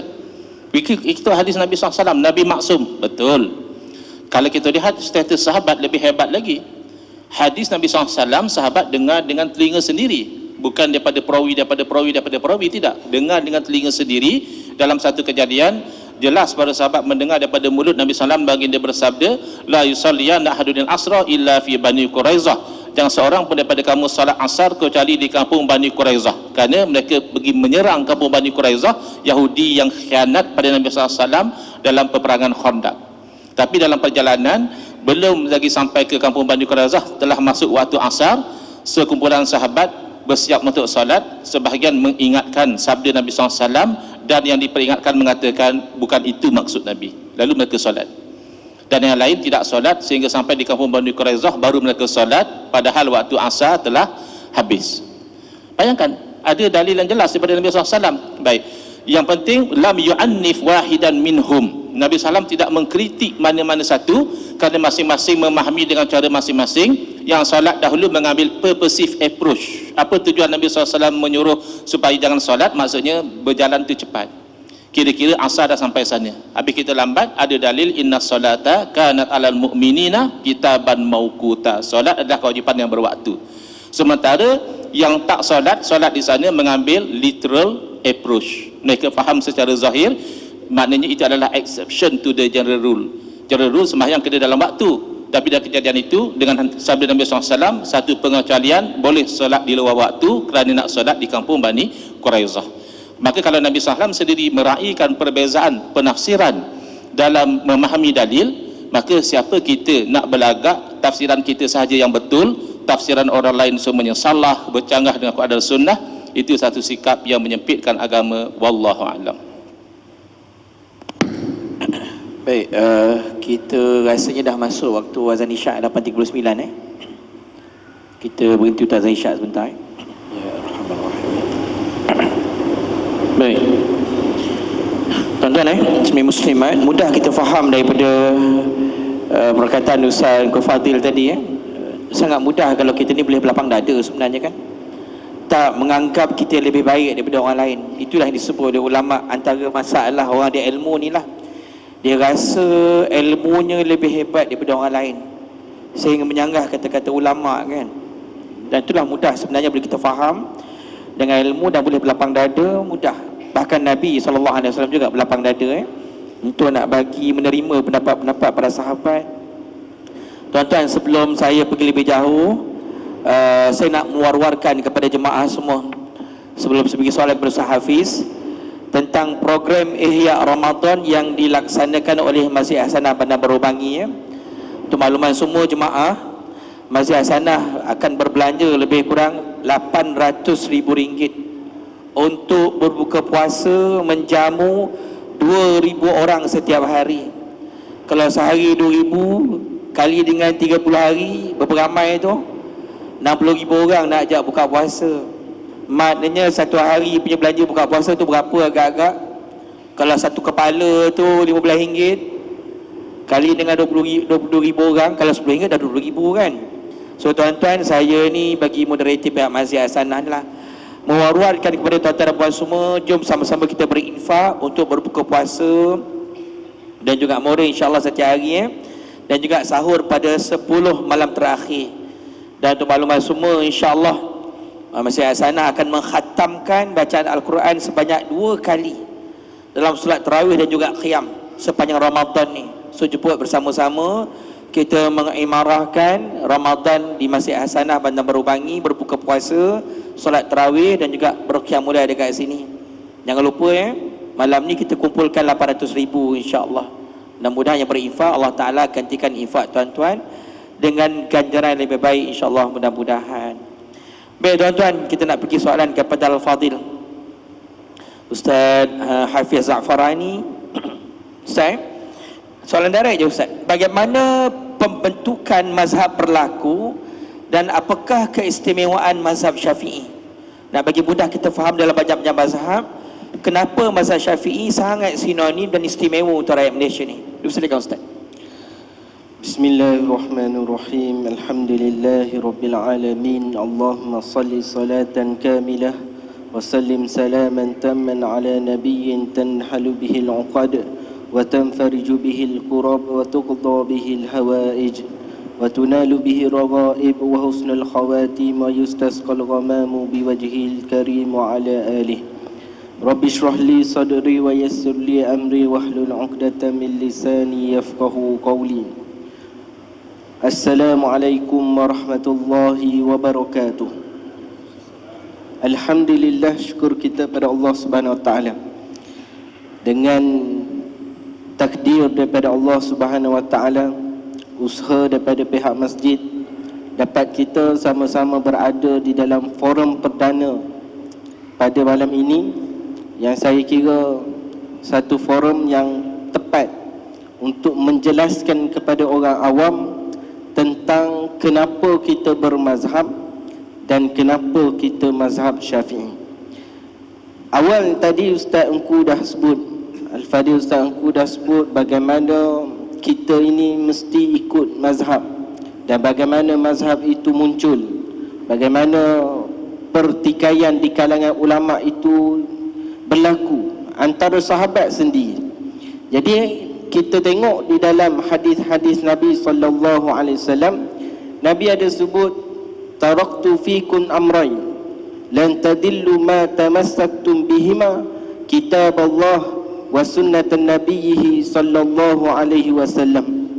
Itu hadis Nabi SAW, Nabi maksum. Betul. Kalau kita lihat status sahabat lebih hebat lagi. Hadis Nabi SAW sahabat dengar dengan telinga sendiri, bukan daripada perawi, tidak. Dengar dengan telinga sendiri. Dalam satu kejadian jelas para sahabat mendengar daripada mulut Nabi SAW, baginda bersabda, la yusalliyanna ahadun al-asra illa fi Bani Quraizah, jangan seorang pun daripada kamu salat asar kecuali di kampung Bani Quraizah, kerana mereka pergi menyerang kampung Bani Quraizah, Yahudi yang khianat pada Nabi SAW dalam peperangan Khandaq. Tapi dalam perjalanan, belum lagi sampai ke kampung Bani Quraizah, telah masuk waktu asar. Sekumpulan sahabat bersiap untuk solat. Sebahagian mengingatkan sabda Nabi SAW, dan yang diperingatkan mengatakan bukan itu maksud Nabi. Lalu mereka solat. Dan yang lain tidak solat sehingga sampai di kampung Bani Quraizah baru mereka solat, padahal waktu asar telah habis. Bayangkan, ada dalil yang jelas daripada Nabi SAW. Baik, yang penting lam yu'annif wahidan minhum, Nabi SAW tidak mengkritik mana-mana satu, kerana masing-masing memahami dengan cara masing-masing. Yang solat dahulu mengambil purposive approach. Apa tujuan Nabi SAW menyuruh supaya jangan solat? Maksudnya berjalan tu cepat, kira-kira asar dah sampai sana. Habis kita lambat, ada dalil inna solata kanat alal mu'minina kitaban mauquta, solat adalah kewajipan yang berwaktu. Sementara yang tak solat, solat di sana mengambil literal approach. Mereka faham secara zahir, maknanya itu adalah exception to the general rule. General rule sembahyang kena dalam waktu, tapi dalam kejadian itu dengan sabda Nabi SAW, satu pengecualian, boleh solat di luar waktu kerana nak solat di kampung Bani Quraizah. Maka kalau Nabi SAW sendiri meraihkan perbezaan penafsiran dalam memahami dalil, maka siapa kita nak berlagak tafsiran kita sahaja yang betul, tafsiran orang lain semuanya salah, bercanggah dengan Quran dan Sunnah? Itu satu sikap yang menyempitkan agama. Wallahu a'lam. Baik, kita rasanya dah masuk waktu azan isyak 8.39 Kita berhenti untuk azan isyak sebentar. Ya, baik. Tuan-tuan muslimat, mudah kita faham daripada perkataan Ustaz Fadil tadi sangat mudah kalau kita ni boleh berlapang dada sebenarnya kan. Tak menganggap kita lebih baik daripada orang lain. Itulah yang disebut oleh ulama, antara masalah orang dia ilmu ni lah, dia rasa ilmunya lebih hebat daripada orang lain, sehingga menyanggah kata-kata ulama kan. Dan itulah mudah sebenarnya boleh kita faham dengan ilmu dan boleh berlapang dada, mudah. Bahkan Nabi SAW juga berlapang dada untuk nak bagi menerima pendapat-pendapat para sahabat. Tuan-tuan, sebelum saya pergi lebih jauh, saya nak mewar-warkan kepada jemaah semua sebelum saya pergi soalan kepada Ustaz Hafiz tentang program Ihya Ramadan yang dilaksanakan oleh Masjid Hasanah Bandar Baru Bangi. Untuk makluman semua jemaah, Masjid Hasanah akan berbelanja lebih kurang RM800,000 untuk berbuka puasa menjamu 2,000 orang setiap hari. Kalau sehari 2,000 kali dengan 30 hari, berapa ramai tu? 60,000 orang nak ajak buka puasa. Maknanya satu hari punya belanja buka puasa tu berapa agak-agak? Kalau satu kepala tu RM15, kali dengan 22,000 orang, kalau RM10 dah RM20,000 kan. So tuan-tuan, saya ni bagi moderator pihak Masjid Hasanah lah mewar-warkan kepada tuan-tuan dan puan semua, jom sama-sama kita berinfak untuk berbuka puasa dan juga moreh insya-Allah setiap hari dan juga sahur pada 10 malam terakhir. Dan untuk makluman semua, insya-Allah Masjid Hasanah akan mengkhatamkan bacaan Al-Quran sebanyak 2 kali dalam solat tarawih dan juga qiyam sepanjang Ramadan ni. So jemput bersama-sama kita mengimarahkan Ramadan di Masjid Hasanah Bandar Baru Bangi, berbuka puasa, solat tarawih dan juga berqiyam mulai dekat sini. Jangan lupa malam ni kita kumpulkan 800,000 insya-Allah. Mudah-mudahan yang berinfak Allah Taala gantikan infak tuan-tuan dengan ganjaran yang lebih baik insya-Allah, mudah-mudahan. Baik tuan-tuan, kita nak pergi soalan kepada Al-Fadil Ustaz Hafiz Za'farani. Ustaz, soalan direct je Ustaz. Bagaimana pembentukan mazhab berlaku dan apakah keistimewaan mazhab Syafi'i? Nak bagi mudah kita faham dalam banyak-banyak mazhab, kenapa mazhab Syafi'i sangat sinonim dan istimewa untuk rakyat Malaysia ni? Silakan Ustaz. Bismillahirrahmanirrahim. Alhamdulillahi rabbil alamin. Allahumma salli salatan kamilah wa sallim salaman tamman ala nabiyyin tanhalu bihil uqad wa tanfariju bihil qurab wa tuqda bihil hawaij wa tunalu bihi raghaib wa husnul khawatim wa yustasqal ghamamu biwajhil karim wa ala alihi. Rabbi shrah li sadri wa yassir li amri wahlul 'uqdatam min lisani yafqahu qawli. Assalamualaikum warahmatullahi wabarakatuh. Alhamdulillah, syukur kita pada Allah Subhanahu Wa Taala. Dengan takdir daripada Allah Subhanahu Wa Taala, usaha daripada pihak masjid, dapat kita sama-sama berada di dalam forum perdana pada malam ini, yang saya kira satu forum yang tepat untuk menjelaskan kepada orang awam tentang kenapa kita bermazhab dan kenapa kita mazhab Syafi'i. Awal tadi Ustaz Engku dah sebut, Al-Fadhil Ustaz Engku dah sebut bagaimana kita ini mesti ikut mazhab dan bagaimana mazhab itu muncul, bagaimana pertikaian di kalangan ulama itu berlaku antara sahabat sendiri. Jadi kita tengok di dalam hadis-hadis Nabi sallallahu alaihi wasallam, Nabi ada sebut taraktu fikum amrayn lan tadillu ma tamassaktum bihima kitab Allah wa sunnatan nabiyhi sallallahu alaihi wasallam.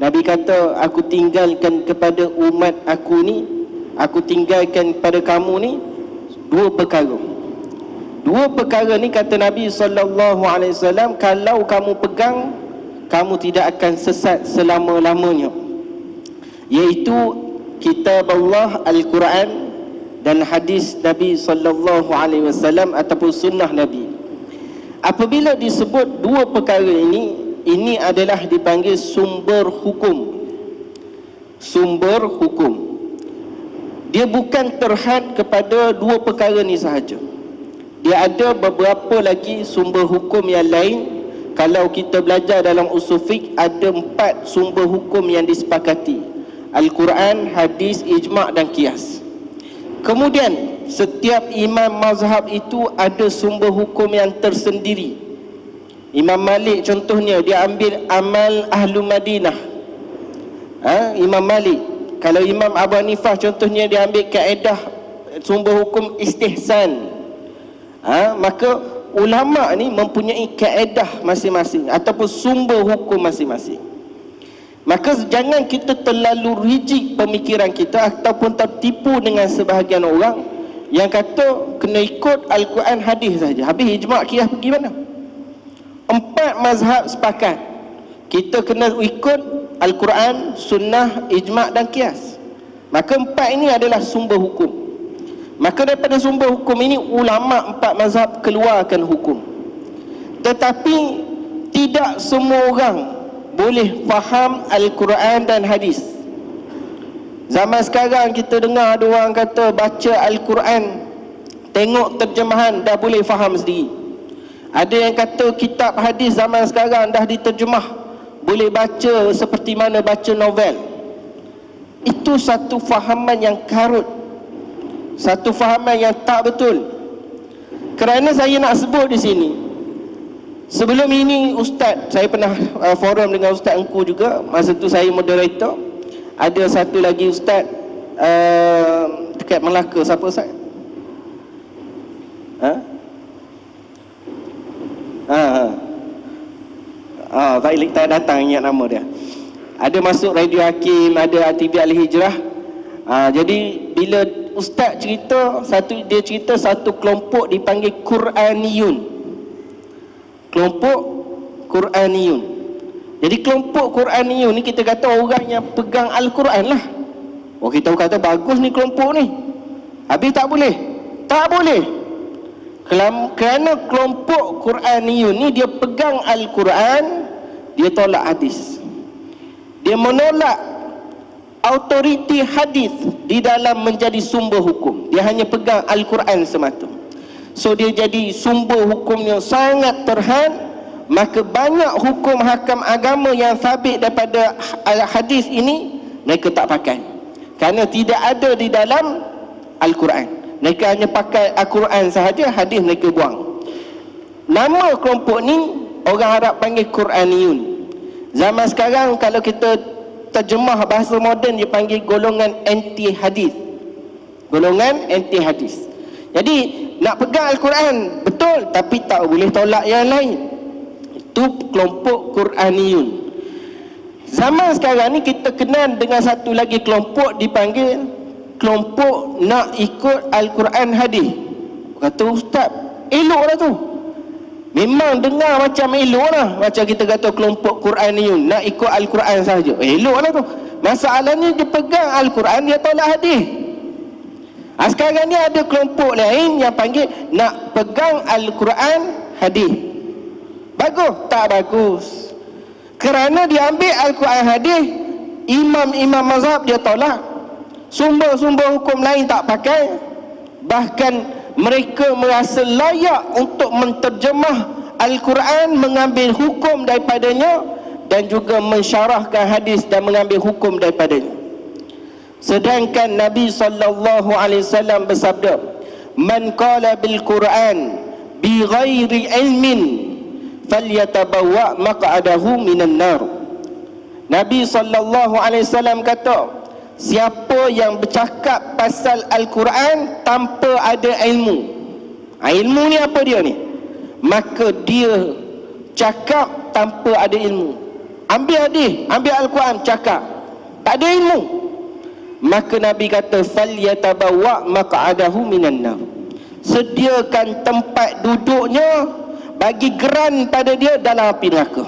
Nabi kata, aku tinggalkan kepada umat aku ni, aku tinggalkan kepada kamu ni dua perkara. Dua perkara ni kata Nabi sallallahu alaihi wasallam, kalau kamu pegang, kamu tidak akan sesat selama-lamanya, iaitu kitab Allah Al-Quran dan hadis Nabi sallallahu alaihi wasallam ataupun sunnah Nabi. Apabila disebut dua perkara ini adalah dipanggil sumber hukum. Sumber hukum. Dia bukan terhad kepada dua perkara ni sahaja. Dia ada beberapa lagi sumber hukum yang lain. Kalau kita belajar dalam usul fiqh, ada 4 sumber hukum yang disepakati: Al-Quran, hadis, ijma' dan qiyas. Kemudian setiap imam mazhab itu ada sumber hukum yang tersendiri. Imam Malik contohnya, dia ambil amal Ahlu Madinah. Imam Malik. Kalau Imam Abu Hanifah contohnya dia ambil kaedah sumber hukum istihsan, maka ulama ni mempunyai kaedah masing-masing ataupun sumber hukum masing-masing. Maka jangan kita terlalu rigid pemikiran kita ataupun tertipu dengan sebahagian orang yang kata kena ikut Al-Quran hadis saja. Habis ijma' qiyas pergi mana? 4 mazhab sepakat kita kena ikut Al-Quran, sunnah, ijma' dan qiyas. Maka 4 ini adalah sumber hukum. Maka daripada sumber hukum ini ulama' 4 mazhab keluarkan hukum. Tetapi tidak semua orang boleh faham Al-Quran dan hadis. Zaman sekarang kita dengar ada orang kata baca Al-Quran, tengok terjemahan dah boleh faham sendiri. Ada yang kata kitab hadis zaman sekarang dah diterjemah, boleh baca seperti mana baca novel. Itu satu fahaman yang karut, satu fahaman yang tak betul. Kerana saya nak sebut di sini, sebelum ini Ustaz, saya pernah forum dengan Ustaz Engku juga. Masa tu saya moderator. Ada satu lagi Ustaz dekat Melaka. Siapa Ustaz? Baik, tak datang ingat nama dia. Ada masuk Radio Hakim, ada TV Al-Hijrah. Jadi bila Ustaz cerita, dia cerita satu kelompok dipanggil Quraniyun. Kelompok Quraniyun. Jadi kelompok Quraniyun ni kita kata orang yang pegang Al-Quran lah. Kita kata bagus ni kelompok ni. Habis tak boleh? Tak boleh. Kerana kelompok Quraniyun ni dia pegang Al-Quran, dia tolak hadis. Dia menolak autoriti hadis di dalam menjadi sumber hukum. Dia hanya pegang Al-Quran semata. So dia jadi sumber hukum yang sangat terhad. Maka banyak hukum hakam agama yang sabit daripada hadis ini mereka tak pakai, kerana tidak ada di dalam Al-Quran. Mereka hanya pakai Al-Quran sahaja, hadis mereka buang. Nama kelompok ni orang Arab panggil Quraniyun. Zaman sekarang kalau kita terjemah bahasa moden dia panggil golongan anti hadis. Golongan anti hadis. Jadi nak pegang Al-Quran betul, tapi tak boleh tolak yang lain. Itu kelompok Quraniyun. Zaman sekarang ni kita kenal dengan satu lagi kelompok dipanggil kelompok nak ikut Al-Quran hadis. Kata Ustaz, elok lah tu. Memang dengar macam elok lah. Macam kita kata kelompok Quraniyun nak ikut Al-Quran sahaja, elok lah tu. Masalahnya dia pegang Al-Quran, dia tolak hadis. Sekarang ni ada kelompok lain yang panggil nak pegang Al-Quran hadis. Bagus? Tak bagus. Kerana dia ambil Al-Quran hadis, imam-imam mazhab dia tolak, sumber-sumber hukum lain tak pakai. Bahkan mereka merasa layak untuk menterjemah Al-Quran, mengambil hukum daripadanya dan juga mensyarahkan hadis dan mengambil hukum daripadanya. Sedangkan Nabi SAW bersabda, "Man qala bil Quran bi ghairi ilmin falyatabawwa maq'adahu minan nar." Nabi SAW kata, siapa yang bercakap pasal Al-Quran tanpa ada ilmu, ilmu ni apa dia ni? Maka dia cakap tanpa ada ilmu. Ambil hadis, ambil Al-Quran, cakap tak ada ilmu, maka Nabi kata falyatabawwa maq'adahu minan nar. Sediakan tempat duduknya, bagi geran pada dia dalam api neraka.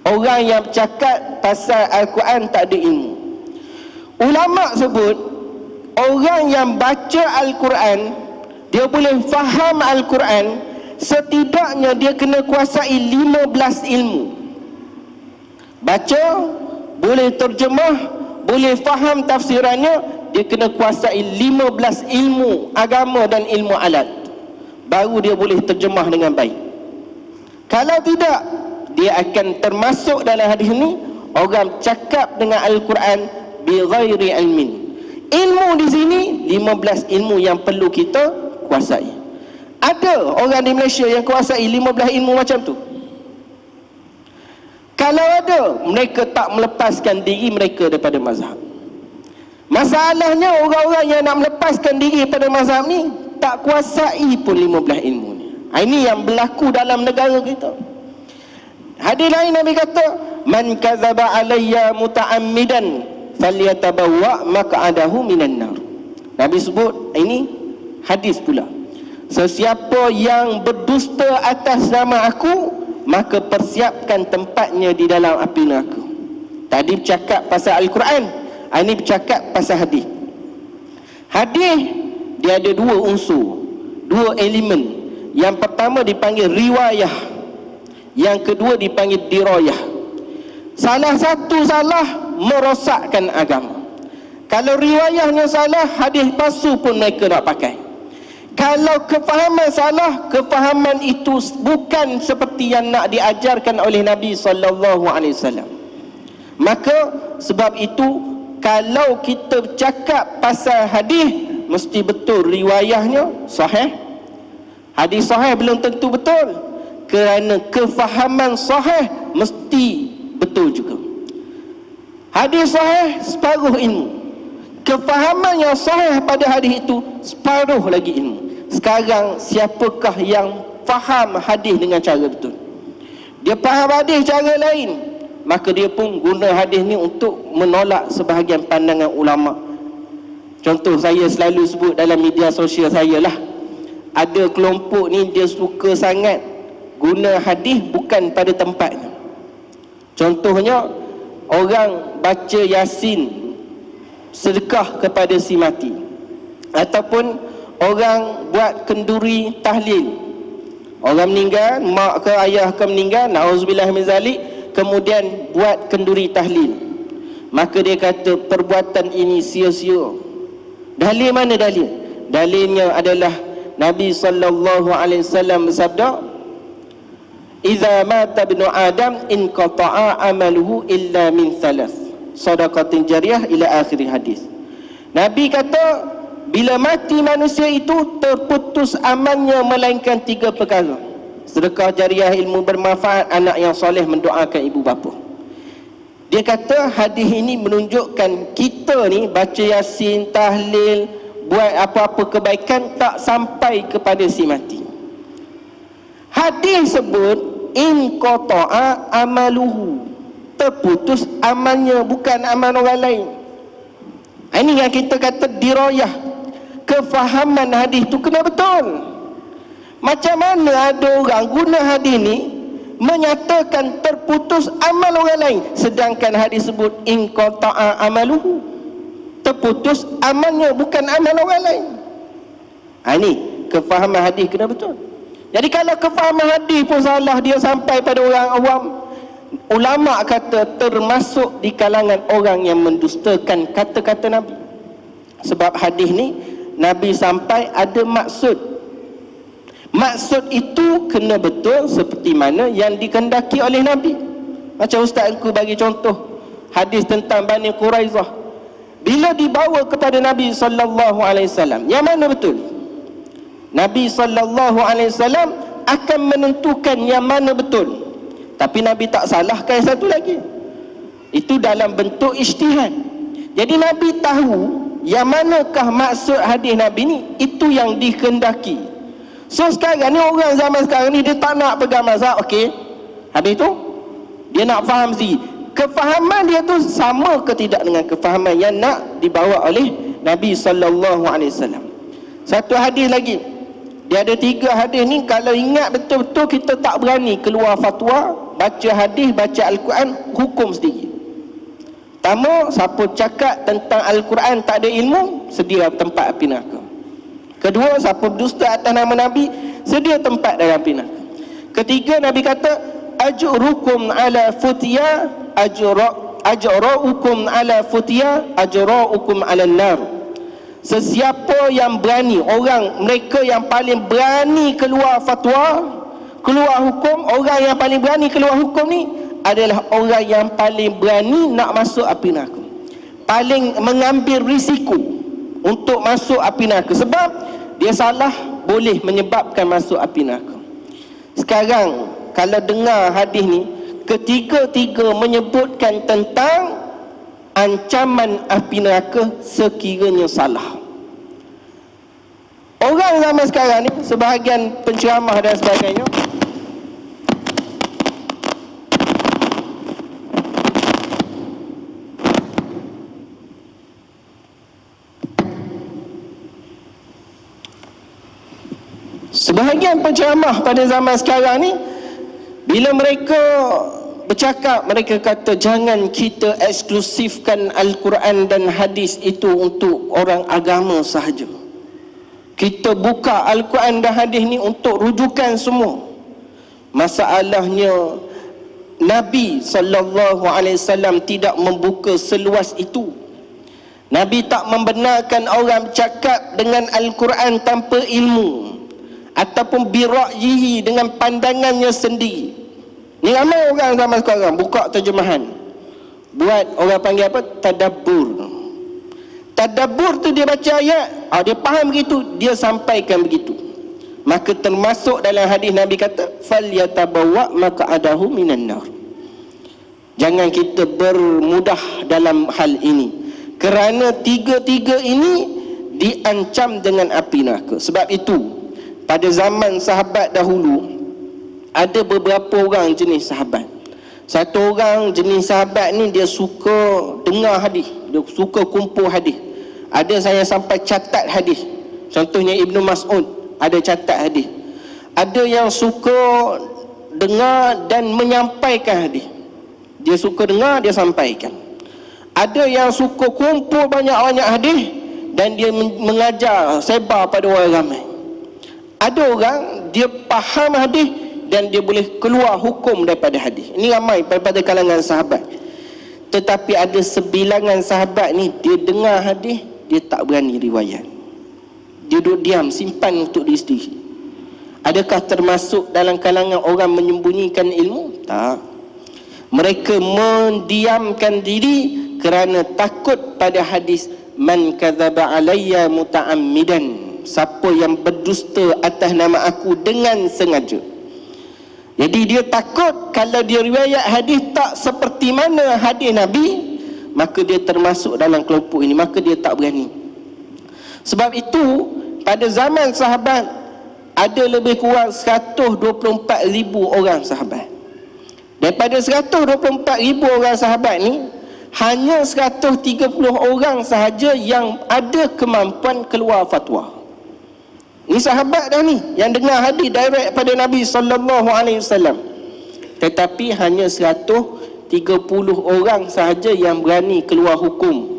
Orang yang bercakap pasal Al-Quran tak ada ilmu. Ulama sebut orang yang baca Al-Quran, dia boleh faham Al-Quran, setidaknya dia kena kuasai 15 ilmu. Baca, boleh terjemah, boleh faham tafsirannya, dia kena kuasai 15 ilmu agama dan ilmu alat, baru dia boleh terjemah dengan baik. Kalau tidak, dia akan termasuk dalam hadis ini orang cakap dengan Al-Quran bi ghairi ilmin. Ilmu di sini 15 ilmu yang perlu kita kuasai. Ada orang di Malaysia yang kuasai 15 ilmu macam tu? Kalau ada, kata mereka tak melepaskan diri mereka daripada mazhab. Masalahnya orang-orang yang nak melepaskan diri daripada mazhab ni tak kuasai pun 15 ilmu ni. Ini yang berlaku dalam negara kita. Hadis lain Nabi kata, man kadzaba alayya muta'ammidan falyatabawwa maq'adahu minan nar. Nabi sebut, ini hadis pula, sesiapa yang berdusta atas nama aku, maka persiapkan tempatnya di dalam api neraka. Tadi bercakap pasal Al-Quran, ini bercakap pasal hadis. Hadis dia ada dua unsur, dua elemen. Yang pertama dipanggil riwayah, yang kedua dipanggil dirayah. Salah satu salah merosakkan agama. Kalau riwayahnya salah, hadis palsu pun mereka nak pakai. Kalau kefahaman salah, kefahaman itu bukan seperti yang nak diajarkan oleh Nabi SAW. Maka sebab itu, kalau kita bercakap pasal hadis, mesti betul riwayahnya sahih. Hadis sahih belum tentu betul, kerana kefahaman sahih mesti betul juga. Hadis sahih separuh ilmu, kefahaman yang sahih pada hadis itu separuh lagi ilmu. Sekarang siapakah yang faham hadis dengan cara betul? Dia faham hadis cara lain, maka dia pun guna hadis ni untuk menolak sebahagian pandangan ulama. Contoh saya selalu sebut dalam media sosial saya lah, ada kelompok ni dia suka sangat guna hadis bukan pada tempatnya. Contohnya, orang baca Yasin sedekah kepada si mati, ataupun orang buat kenduri tahlil. Orang meninggal, mak ke ayah ke meninggal, na'udzubillah min zalik, kemudian buat kenduri tahlil. Maka dia kata perbuatan ini sia-sia. Dalil mana dalil? Dalilnya adalah Nabi SAW bersabda, "Idza mata ibnu Adam inqata'a amaluhu illa min thalath, sadaqatin jariyah ila akhir hadis." Nabi kata, bila mati manusia itu terputus amalnya melainkan 3 perkara: sedekah jariah, ilmu bermanfaat, anak yang soleh mendoakan ibu bapa. Dia kata hadis ini menunjukkan kita ni baca Yasin, tahlil, buat apa-apa kebaikan tak sampai kepada si mati. Hadis sebut in qata'a amaluhu, terputus amalnya, bukan amal orang lain. Ini yang kita kata dirayah. Kefahaman hadis tu kena betul. Macam mana ada orang guna hadis ni menyatakan terputus amal orang lain, sedangkan hadis sebut in qata'a amaluhu, terputus amalnya, bukan amal orang lain. Ini kefahaman hadis kena betul. Jadi kalau kefahaman hadis pun salah, dia sampai pada orang awam, ulama kata termasuk di kalangan orang yang mendustakan kata-kata Nabi. Sebab hadis ni Nabi sampai ada maksud. Maksud itu kena betul seperti mana yang dikehendaki oleh Nabi. Macam Ustaz Engku bagi contoh hadis tentang Bani Quraizah. Bila dibawa kepada Nabi SAW, yang mana betul? Nabi SAW akan menentukan yang mana betul. Tapi Nabi tak salahkan satu lagi. Itu dalam bentuk ijtihad. Jadi Nabi tahu yang manakah maksud hadis Nabi ni, itu yang dikehendaki. So sekarang ni orang zaman sekarang ni dia tak nak pegang mazhab, okey. Habis tu dia nak faham sendiri. Kefahaman dia tu sama ke tidak dengan kefahaman yang nak dibawa oleh Nabi SAW. Satu hadis lagi. Dia ada 3 hadis ni, kalau ingat betul-betul kita tak berani keluar fatwa, baca hadis, baca Al-Quran, hukum sendiri. Pertama, siapa cakap tentang Al-Quran tak ada ilmu, sedia tempat api neraka. Kedua, siapa berdusta atas nama Nabi, sedia tempat dalam api neraka. Ketiga, Nabi kata, ajrukum ala futiya ajra'ukum ala futiya ajra'ukum ala nar. Sesiapa yang berani, mereka yang paling berani keluar fatwa, keluar hukum, orang yang paling berani keluar hukum ni adalah orang yang paling berani nak masuk api neraka, paling mengambil risiko untuk masuk api neraka. Sebab dia salah boleh menyebabkan masuk api neraka. Sekarang kalau dengar hadis ni, ketiga-tiga menyebutkan tentang ancaman api neraka sekiranya salah. Orang zaman sekarang ni, sebahagian penceramah dan sebagainya, sebahagian penceramah pada zaman sekarang ni, bila mereka bercakap, mereka kata jangan kita eksklusifkan Al-Quran dan hadis itu untuk orang agama sahaja. Kita buka Al-Quran dan hadis ni untuk rujukan semua. Masalahnya Nabi SAW tidak membuka seluas itu. Nabi tak membenarkan orang bercakap dengan Al-Quran tanpa ilmu, ataupun bira'yihi, dengan pandangannya sendiri. Ni ramai orang zaman sekarang buka terjemahan, buat orang panggil apa? Tadabbur. Tadabbur tu dia baca ayat, dia faham begitu, dia sampaikan begitu. Maka termasuk dalam hadis Nabi kata, falyatabawwa maq'adahu minan nar. Jangan kita bermudah dalam hal ini, kerana tiga-tiga ini diancam dengan api neraka. Sebab itu pada zaman sahabat dahulu, ada beberapa orang jenis sahabat. Satu orang jenis sahabat ni, dia suka dengar hadis, dia suka kumpul hadis. Ada saya sampai catat hadis. Contohnya Ibnu Mas'ud ada catat hadis. Ada yang suka dengar dan menyampaikan hadis. Dia suka dengar, dia sampaikan. Ada yang suka kumpul banyak-banyak hadis dan dia mengajar, sebar pada orang ramai. Ada orang dia faham hadis dan dia boleh keluar hukum daripada hadis. Ini ramai pada kalangan sahabat. Tetapi ada sebilangan sahabat ni, dia dengar hadis, dia tak berani riwayat. Dia duduk diam, simpan untuk diri sendiri. Adakah termasuk dalam kalangan orang menyembunyikan ilmu? Tak. Mereka mendiamkan diri kerana takut pada hadis man kadzaba alayya muta'ammidan, siapa yang berdusta atas nama aku dengan sengaja. Jadi dia takut kalau dia riwayat hadis tak seperti mana hadis Nabi, maka dia termasuk dalam kelompok ini, maka dia tak berani. Sebab itu pada zaman sahabat ada lebih kurang 124,000 orang sahabat. Daripada 124,000 orang sahabat ni, hanya 130 orang sahaja yang ada kemampuan keluar fatwa. Ni sahabat dah ni yang dengar hadis direct pada Nabi SAW. Tetapi hanya 130 orang sahaja yang berani keluar hukum.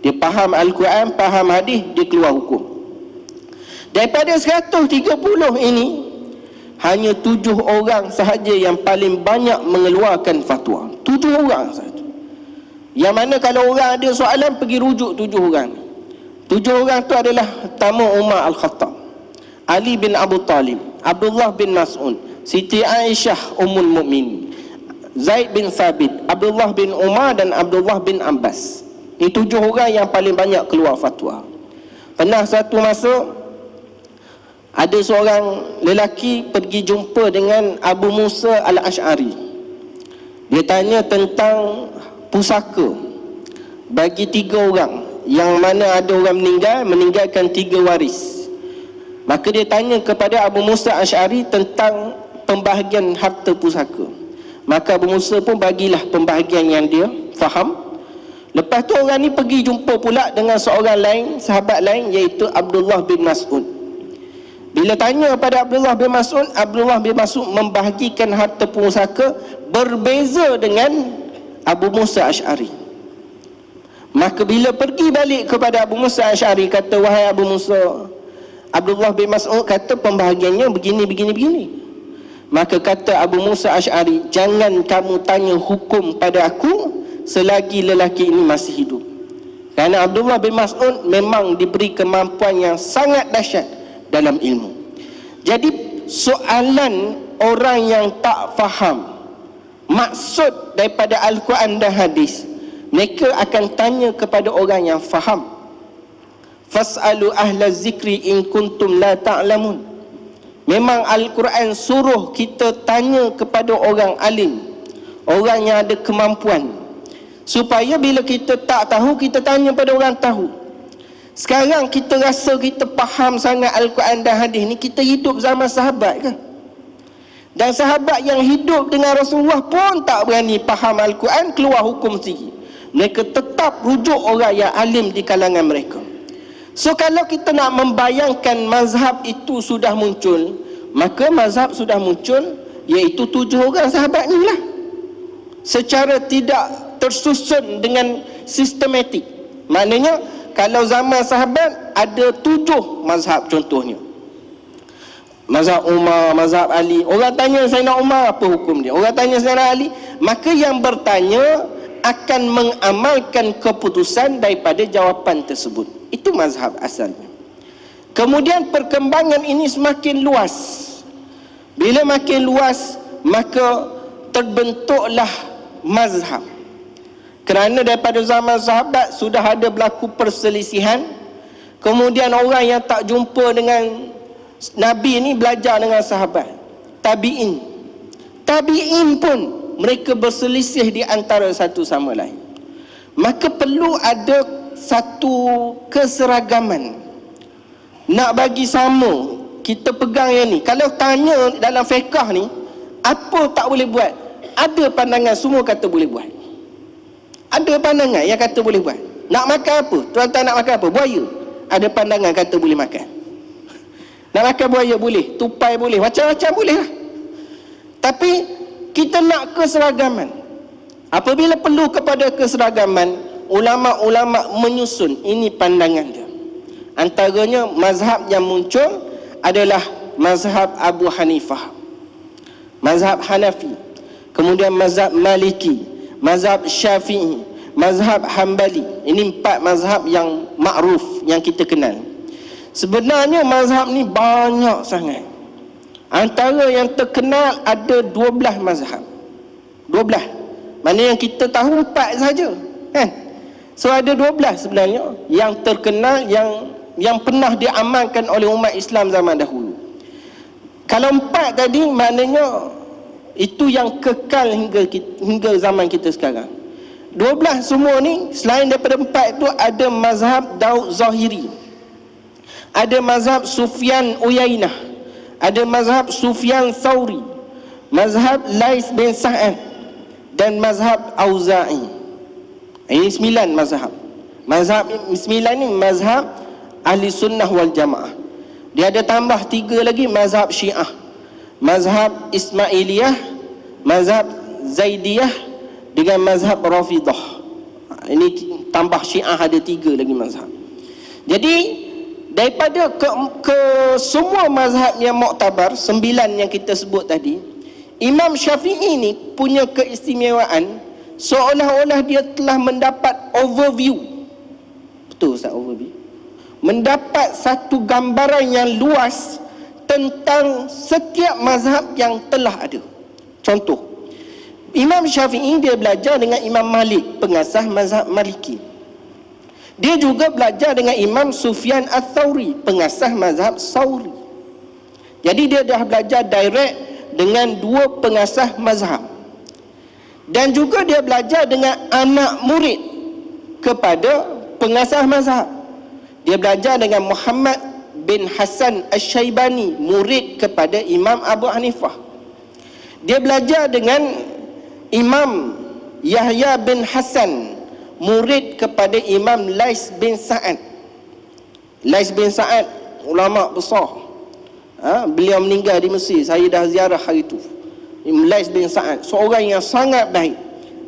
Dia faham Al-Quran, faham hadis, dia keluar hukum. Daripada 130 ini, hanya 7 orang sahaja yang paling banyak mengeluarkan fatwa. 7 orang sahaja. Yang mana kalau orang ada soalan, pergi rujuk 7 orang. 7 orang tu adalah pertama Umar Al-Khattab, Ali bin Abu Talib, Abdullah bin Mas'ud, Siti Aisyah Ummul Mukminin, Zaid bin Thabit, Abdullah bin Umar dan Abdullah bin Abbas. Ini 7 orang yang paling banyak keluar fatwa. Pernah satu masa ada seorang lelaki pergi jumpa dengan Abu Musa Al-Ash'ari. Dia tanya tentang pusaka bagi 3 orang, yang mana ada orang meninggalkan 3 waris. Maka dia tanya kepada Abu Musa Ash'ari tentang pembahagian harta pusaka. Maka Abu Musa pun bagilah pembahagian yang dia faham. Lepas tu orang ni pergi jumpa pula dengan seorang lain, sahabat lain, iaitu Abdullah bin Mas'ud. Bila tanya pada Abdullah bin Mas'ud, Abdullah bin Mas'ud membahagikan harta pusaka berbeza dengan Abu Musa Ash'ari. Maka bila pergi balik kepada Abu Musa Ash'ari, kata, wahai Abu Musa, Abdullah bin Mas'ud kata pembahagiannya begini. Maka kata Abu Musa Ash'ari, jangan kamu tanya hukum pada aku selagi lelaki ini masih hidup. Kerana Abdullah bin Mas'ud memang diberi kemampuan yang sangat dahsyat dalam ilmu. Jadi soalan orang yang tak faham maksud daripada Al-Quran dan hadis, mereka akan tanya kepada orang yang faham. Fas'alu ahla zikri in kuntum la ta'lamun. Memang Al-Quran suruh kita tanya kepada orang alim, orang yang ada kemampuan, supaya bila kita tak tahu, kita tanya pada orang tahu. Sekarang kita rasa kita faham sangat Al-Quran dan hadis ni, kita hidup zaman sahabat ke? Dan sahabat yang hidup dengan Rasulullah pun tak berani faham Al-Quran, keluar hukum sendiri. Mereka tetap rujuk orang yang alim di kalangan mereka. So kalau kita nak membayangkan mazhab itu sudah muncul, maka mazhab sudah muncul, iaitu 7 orang sahabat ni lah, secara tidak tersusun dengan sistematik. Maknanya kalau zaman sahabat ada 7 mazhab, contohnya mazhab Umar, mazhab Ali. Orang tanya Sayyidina Umar, apa hukum dia? Orang tanya Sayyidina Ali, maka yang bertanya akan mengamalkan keputusan daripada jawapan tersebut. Itu mazhab asalnya. Kemudian perkembangan ini semakin luas. Bila makin luas, maka terbentuklah mazhab. Kerana daripada zaman sahabat sudah ada berlaku perselisihan. Kemudian orang yang tak jumpa dengan Nabi ni belajar dengan sahabat. Tabi'in pun mereka berselisih di antara satu sama lain. Maka perlu ada satu keseragaman. Nak bagi sama, kita pegang yang ni. Kalau tanya dalam fiqh ni, apa tak boleh buat? Ada pandangan semua kata boleh buat. Ada pandangan yang kata boleh buat. Nak makan apa? Tuan-tuan nak makan apa? Buaya. Ada pandangan kata boleh makan. Nak makan buaya boleh, tupai boleh, macam-macam boleh lah. Tapi kita nak keseragaman. Apabila perlu kepada keseragaman, ulama-ulama menyusun ini pandangan dia. Antaranya mazhab yang muncul adalah mazhab Abu Hanifah, mazhab Hanafi, kemudian mazhab Maliki, mazhab Syafi'i, mazhab Hambali. Ini 4 mazhab yang makruf, yang kita kenal. Sebenarnya mazhab ni banyak sangat. Antara yang terkenal ada 12 mazhab. 12. Mana yang kita tahu 4 saja, kan? So ada 12 sebenarnya yang terkenal, yang pernah diamalkan oleh umat Islam zaman dahulu. Kalau 4 tadi maknanya itu yang kekal hingga zaman kita sekarang. 12 semua ni, selain daripada 4 itu, ada mazhab Daud Zahiri, ada mazhab Sufyan Uyainah, ada mazhab Sufyan Thawri, mazhab Lais bin Sa'ad, dan mazhab Auza'i. Ini 9 mazhab. Mazhab 9 ni mazhab Ahli Sunnah wal Jamaah. Dia ada tambah 3 lagi, mazhab Syiah, mazhab Ismailiyah, mazhab Zaidiyah, dengan mazhab Rafidah. Ini tambah Syiah, ada 3 lagi mazhab. Jadi daripada ke semua mazhab yang muktabar, 9 yang kita sebut tadi, Imam Syafi'i ni punya keistimewaan, seolah-olah dia telah mendapat overview. Betul Ustaz, overview? Mendapat satu gambaran yang luas tentang setiap mazhab yang telah ada. Contoh, Imam Syafi'i dia belajar dengan Imam Malik, pengasas mazhab Maliki. Dia juga belajar dengan Imam Sufyan Ats-Tsauri, pengasas mazhab Tsauri. Jadi dia dah belajar direct dengan 2 pengasas mazhab. Dan juga dia belajar dengan anak murid kepada pengasas mazhab. Dia belajar dengan Muhammad bin Hasan Asy-Syaibani, murid kepada Imam Abu Hanifah. Dia belajar dengan Imam Yahya bin Hasan, murid kepada Imam Lais bin Sa'ad. Lais bin Sa'ad, ulama besar. Beliau meninggal di Mesir. Saya dah ziarah hari itu. Imam Lais bin Sa'ad, seorang yang sangat baik,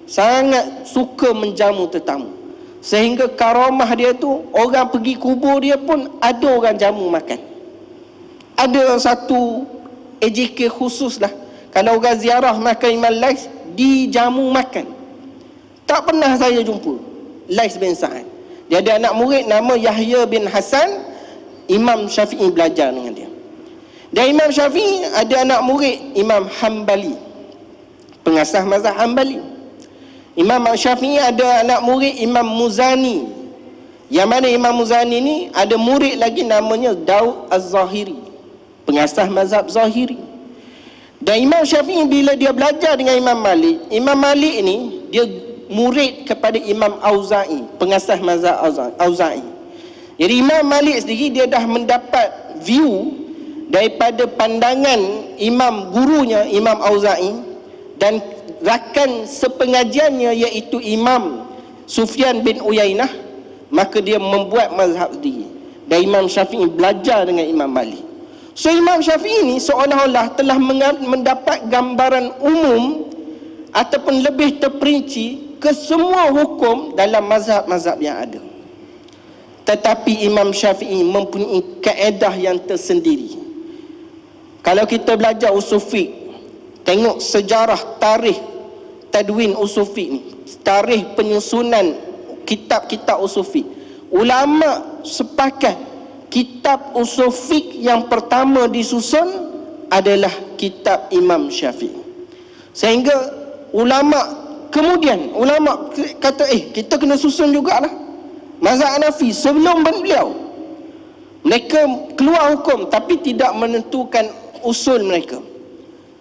sangat suka menjamu tetamu. Sehingga karamah dia tu, orang pergi kubur dia pun ada orang jamu makan. Ada satu AJK khusus lah, kalau orang ziarah makan Imam Lais, dijamu makan. Tak pernah saya jumpa Lais bin Sa'ad. Dia ada anak murid nama Yahya bin Hasan. Imam Syafi'i belajar dengan dia. Dan Imam Syafi'i ada anak murid Imam Hambali, pengasas mazhab Hambali. Imam Syafi'i ada anak murid Imam Muzani, yang mana Imam Muzani ni ada murid lagi namanya Daud Az-Zahiri, pengasas mazhab Zahiri. Dan Imam Syafi'i bila dia belajar dengan Imam Malik ni dia murid kepada Imam Auza'i, pengasas mazhab Auza'i. Jadi Imam Malik sendiri dia dah mendapat view daripada pandangan imam gurunya Imam Auza'i dan rakan sepengajiannya iaitu Imam Sufyan bin Uyainah, maka dia membuat mazhab sendiri. Dan Imam Syafi'i belajar dengan Imam Malik. So Imam Syafi'i ni seolah-olah telah mendapat gambaran umum ataupun lebih terperinci ke semua hukum dalam mazhab-mazhab yang ada. Tetapi Imam Syafi'i mempunyai kaedah yang tersendiri. Kalau kita belajar usul fiqh, tengok sejarah tarikh tadwin usul fiqh ni, tarikh penyusunan kitab-kitab usul fiqh, ulama sepakat kitab usul fiqh yang pertama disusun adalah kitab Imam Syafi'i. Sehingga ulama kata kita kena susun jugalah mazhab Hanafi sebelum beliau. Mereka keluar hukum tapi tidak menentukan usul mereka.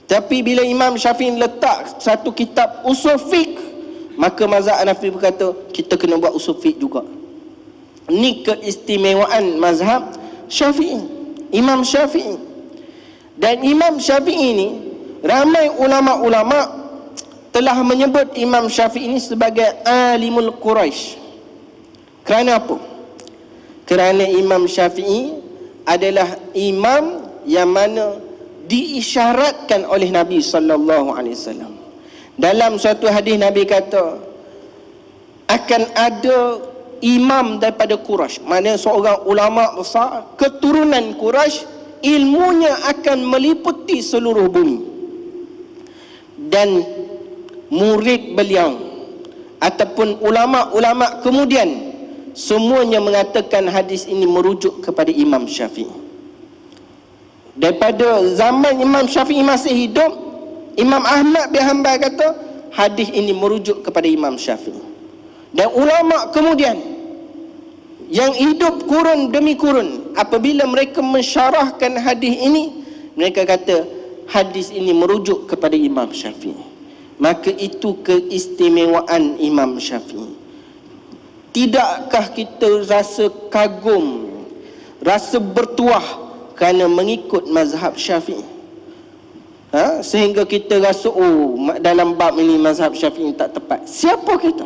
Tapi bila Imam Syafi'i letak satu kitab usul fiqh, maka mazhab Hanafi berkata kita kena buat usul fiqh juga. Ini keistimewaan mazhab Syafi'i, Imam Syafi'i. Dan Imam Syafi'i ini ramai ulama-ulama telah menyebut Imam Syafi'i ini sebagai alimul Quraisy. Kerana apa? Kerana Imam Syafi'i adalah imam yang mana diisyaratkan oleh Nabi sallallahu alaihi wasallam. Dalam suatu hadis Nabi kata akan ada imam daripada Quraisy, maknanya seorang ulama besar keturunan Quraisy, ilmunya akan meliputi seluruh bumi. Dan murid beliau ataupun ulama-ulama kemudian semuanya mengatakan hadis ini merujuk kepada Imam Syafi'i. Daripada zaman Imam Syafi'i masih hidup, Imam Ahmad bin Hanbal kata hadis ini merujuk kepada Imam Syafi'i. Dan ulama kemudian yang hidup kurun demi kurun, apabila mereka mensyarahkan hadis ini, mereka kata hadis ini merujuk kepada Imam Syafi'i. Maka itu keistimewaan Imam Syafi'i. Tidakkah kita rasa kagum, rasa bertuah kerana mengikut mazhab Syafi'i? Sehingga kita rasa dalam bab ini mazhab Syafi'i tak tepat. Siapa kita?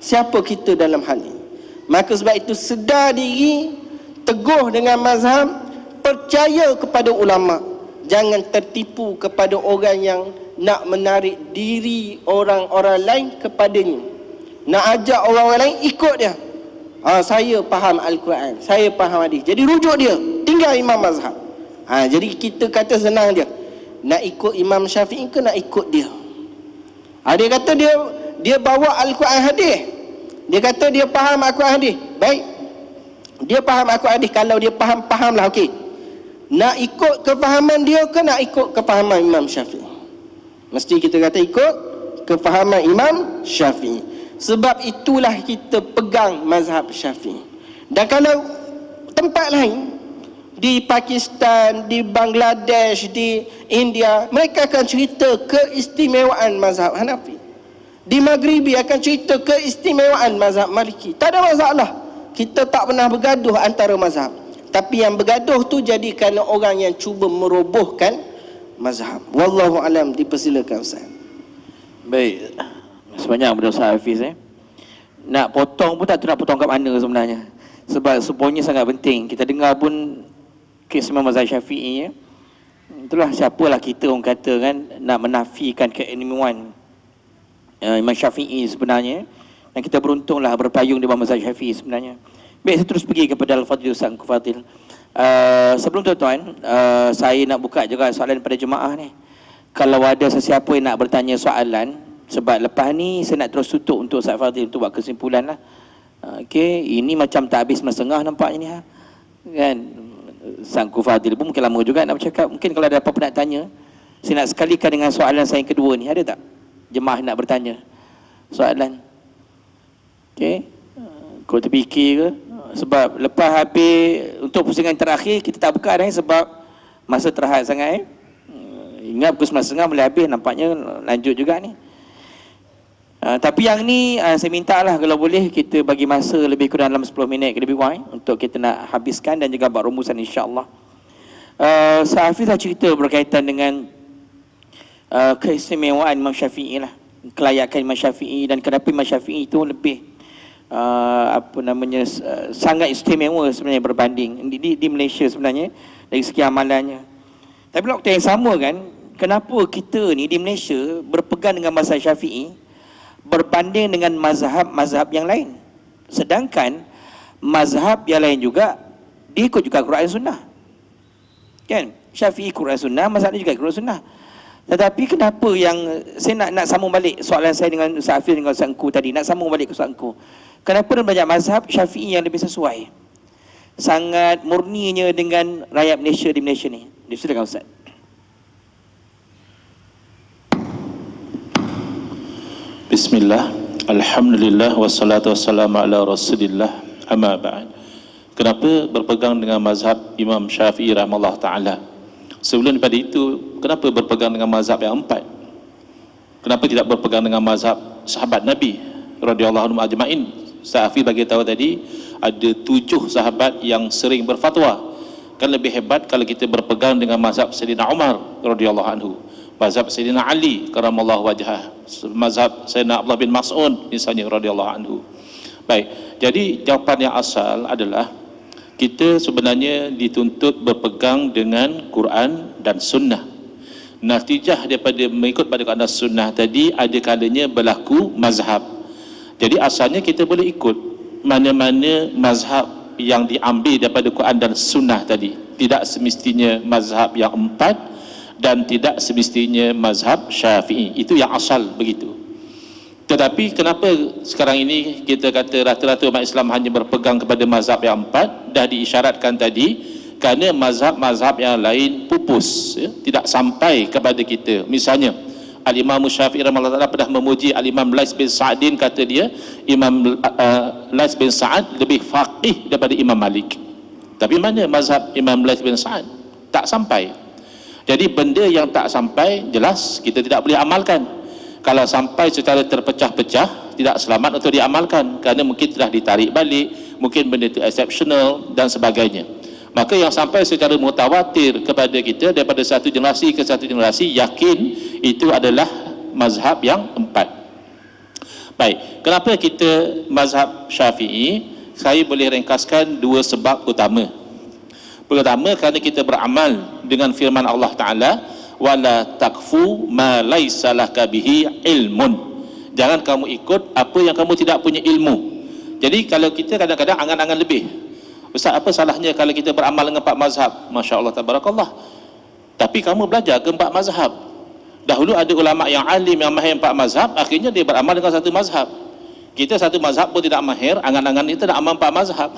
Siapa kita dalam hal ini? Maka sebab itu sedar diri, teguh dengan mazhab, percaya kepada ulama. Jangan tertipu kepada orang yang nak menarik diri orang-orang lain kepadanya, nak ajak orang lain ikut dia. Saya faham Al-Quran, saya faham hadis, jadi rujuk dia, tinggal imam mazhab. Jadi kita kata senang dia, nak ikut Imam Syafi'i ke nak ikut dia? Dia kata dia bawa Al-Quran hadis, dia kata dia faham Al-Quran hadis. Baik, dia faham Al-Quran hadis, kalau dia fahamlah, okey. Nak ikut kefahaman dia ke nak ikut kefahaman Imam Syafi'i? Mesti kita kata ikut kefahaman Imam Syafi'i. Sebab itulah kita pegang mazhab Syafi'i. Dan kalau tempat lain, di Pakistan, di Bangladesh, di India, mereka akan cerita keistimewaan mazhab Hanafi. Di Maghribi akan cerita keistimewaan mazhab Maliki. Tak ada masalah, kita tak pernah bergaduh antara mazhab. Tapi yang bergaduh tu jadi kerana orang yang cuba merobohkan mazhab. Wallahu alam, dipersilakan Ustaz. Baik, sebanyak pada Ustaz Hafiz. Nak potong pun tak tahu nak potong kat mana sebenarnya. Sebab semuanya sangat penting. Kita dengar pun kisah mazhab Syafi'i. Itulah siapalah kita orang kata kan nak menafikan keilmuan Imam Syafi'i sebenarnya. Dan kita beruntunglah berpayung di bawah mazhab Syafi'i sebenarnya. Baik, saya terus pergi kepada Al-Fadhil Ustaz Fadil. Sebelum tuan-tuan, saya nak buka juga soalan pada jemaah ni. Kalau ada sesiapa yang nak bertanya soalan, sebab lepas ni saya nak terus tutup untuk Ustaz Fadil untuk buat kesimpulan lah. Okey, ini macam tak habis setengah nampaknya ni kan. Sangku Fadil pun mungkin lama juga nak bercakap. Mungkin kalau ada apa-apa nak tanya, saya nak sekalikan dengan soalan saya yang kedua ni. Ada tak jemaah nak bertanya soalan? Okey, kau terfikir ke? Sebab lepas habis untuk pusingan terakhir kita tak buka dah sebab masa terhad sangat. Ingat pukul 9.30 boleh habis, nampaknya lanjut juga ni. Tapi yang ni saya minta lah kalau boleh kita bagi masa lebih kurang dalam 10 minit ke lebih kurang untuk kita nak habiskan dan juga buat rumusan insya-Allah. Hafiz dah cerita berkaitan dengan keistimewaan Imam Syafi'i lah, kelayakan Imam Syafi'i dan kenapa Imam Syafi'i itu lebih sangat istimewa sebenarnya berbanding di Malaysia sebenarnya dari segi amalannya. Tapi waktu yang sama kan, kenapa kita ni di Malaysia berpegang dengan mazhab Syafi'i berbanding dengan mazhab yang lain, sedangkan mazhab yang lain juga diikut juga Quran Sunnah kan? Syafi'i Quran Sunnah, mazhab ni juga Quran Sunnah. Tetapi kenapa yang saya nak sambung balik soalan saya dengan Ustaz Hafiz dengan Ustaz Engku tadi, nak sambung balik ke Ustaz Engku, kenapa dalam banyak mazhab Syafi'i yang lebih sesuai sangat murninya dengan rakyat Malaysia di Malaysia ni? Silakan Ustaz. Bismillah, alhamdulillah, wassalatu wassalamu ala rasulillah, amma ba'd. Kenapa berpegang dengan mazhab Imam Syafi'i rahimahullah ta'ala? Sebelum daripada itu, kenapa berpegang dengan mazhab yang empat? Kenapa tidak berpegang dengan mazhab sahabat Nabi radhiyallahu anhum ajma'in? Ustaz Hafiz bagi tahu tadi ada 7 sahabat yang sering berfatwa. Kan lebih hebat kalau kita berpegang dengan mazhab Sayyidina Umar radhiyallahu anhu, mazhab Sayyidina Ali karamallahu wajhah, mazhab Sayyidina Abdullah bin Mas'ud misalnya radhiyallahu anhu. Baik, jadi jawapan yang asal adalah kita sebenarnya dituntut berpegang dengan Quran dan Sunnah. Natijah daripada mengikut pada Quran dan Sunnah tadi ada kalanya berlaku mazhab. Jadi asalnya kita boleh ikut mana-mana mazhab yang diambil daripada Quran dan Sunnah tadi. Tidak semestinya mazhab yang empat dan tidak semestinya mazhab Syafi'i. Itu yang asal begitu. Tetapi kenapa sekarang ini kita kata rata-rata umat Islam hanya berpegang kepada mazhab yang empat? Dah diisyaratkan tadi, kerana mazhab-mazhab yang lain pupus, ya, tidak sampai kepada kita. Misalnya Al-Imam Syafi'i rahimahullah ta'ala pernah memuji Al-Imam Lais bin Sa'din, kata dia Imam Lais bin Sa'ad lebih faqih daripada Imam Malik. Tapi mana mazhab Imam Lais bin Sa'ad? Tak sampai. Jadi benda yang tak sampai jelas kita tidak boleh amalkan. Kalau sampai secara terpecah-pecah, tidak selamat untuk diamalkan, kerana mungkin telah ditarik balik, mungkin benda itu exceptional dan sebagainya. Maka yang sampai secara mutawatir kepada kita daripada satu generasi ke satu generasi, yakin itu adalah mazhab yang empat. Baik, kenapa kita mazhab Syafi'i? Saya boleh ringkaskan 2 sebab utama. Pertama, kerana kita beramal dengan firman Allah Ta'ala, wala takfu ma laisa laka bihi ilmun. Jangan kamu ikut apa yang kamu tidak punya ilmu. Jadi kalau kita kadang-kadang angan-angan lebih, Ustaz, apa salahnya kalau kita beramal dengan 4 mazhab? Masya Allah, tabarakallah. Tapi kamu belajar ke 4 mazhab. Dahulu ada ulama yang alim yang mahir 4 mazhab, akhirnya dia beramal dengan 1 mazhab. Kita 1 mazhab pun tidak mahir, angan-angan itu nak amal 4 mazhab.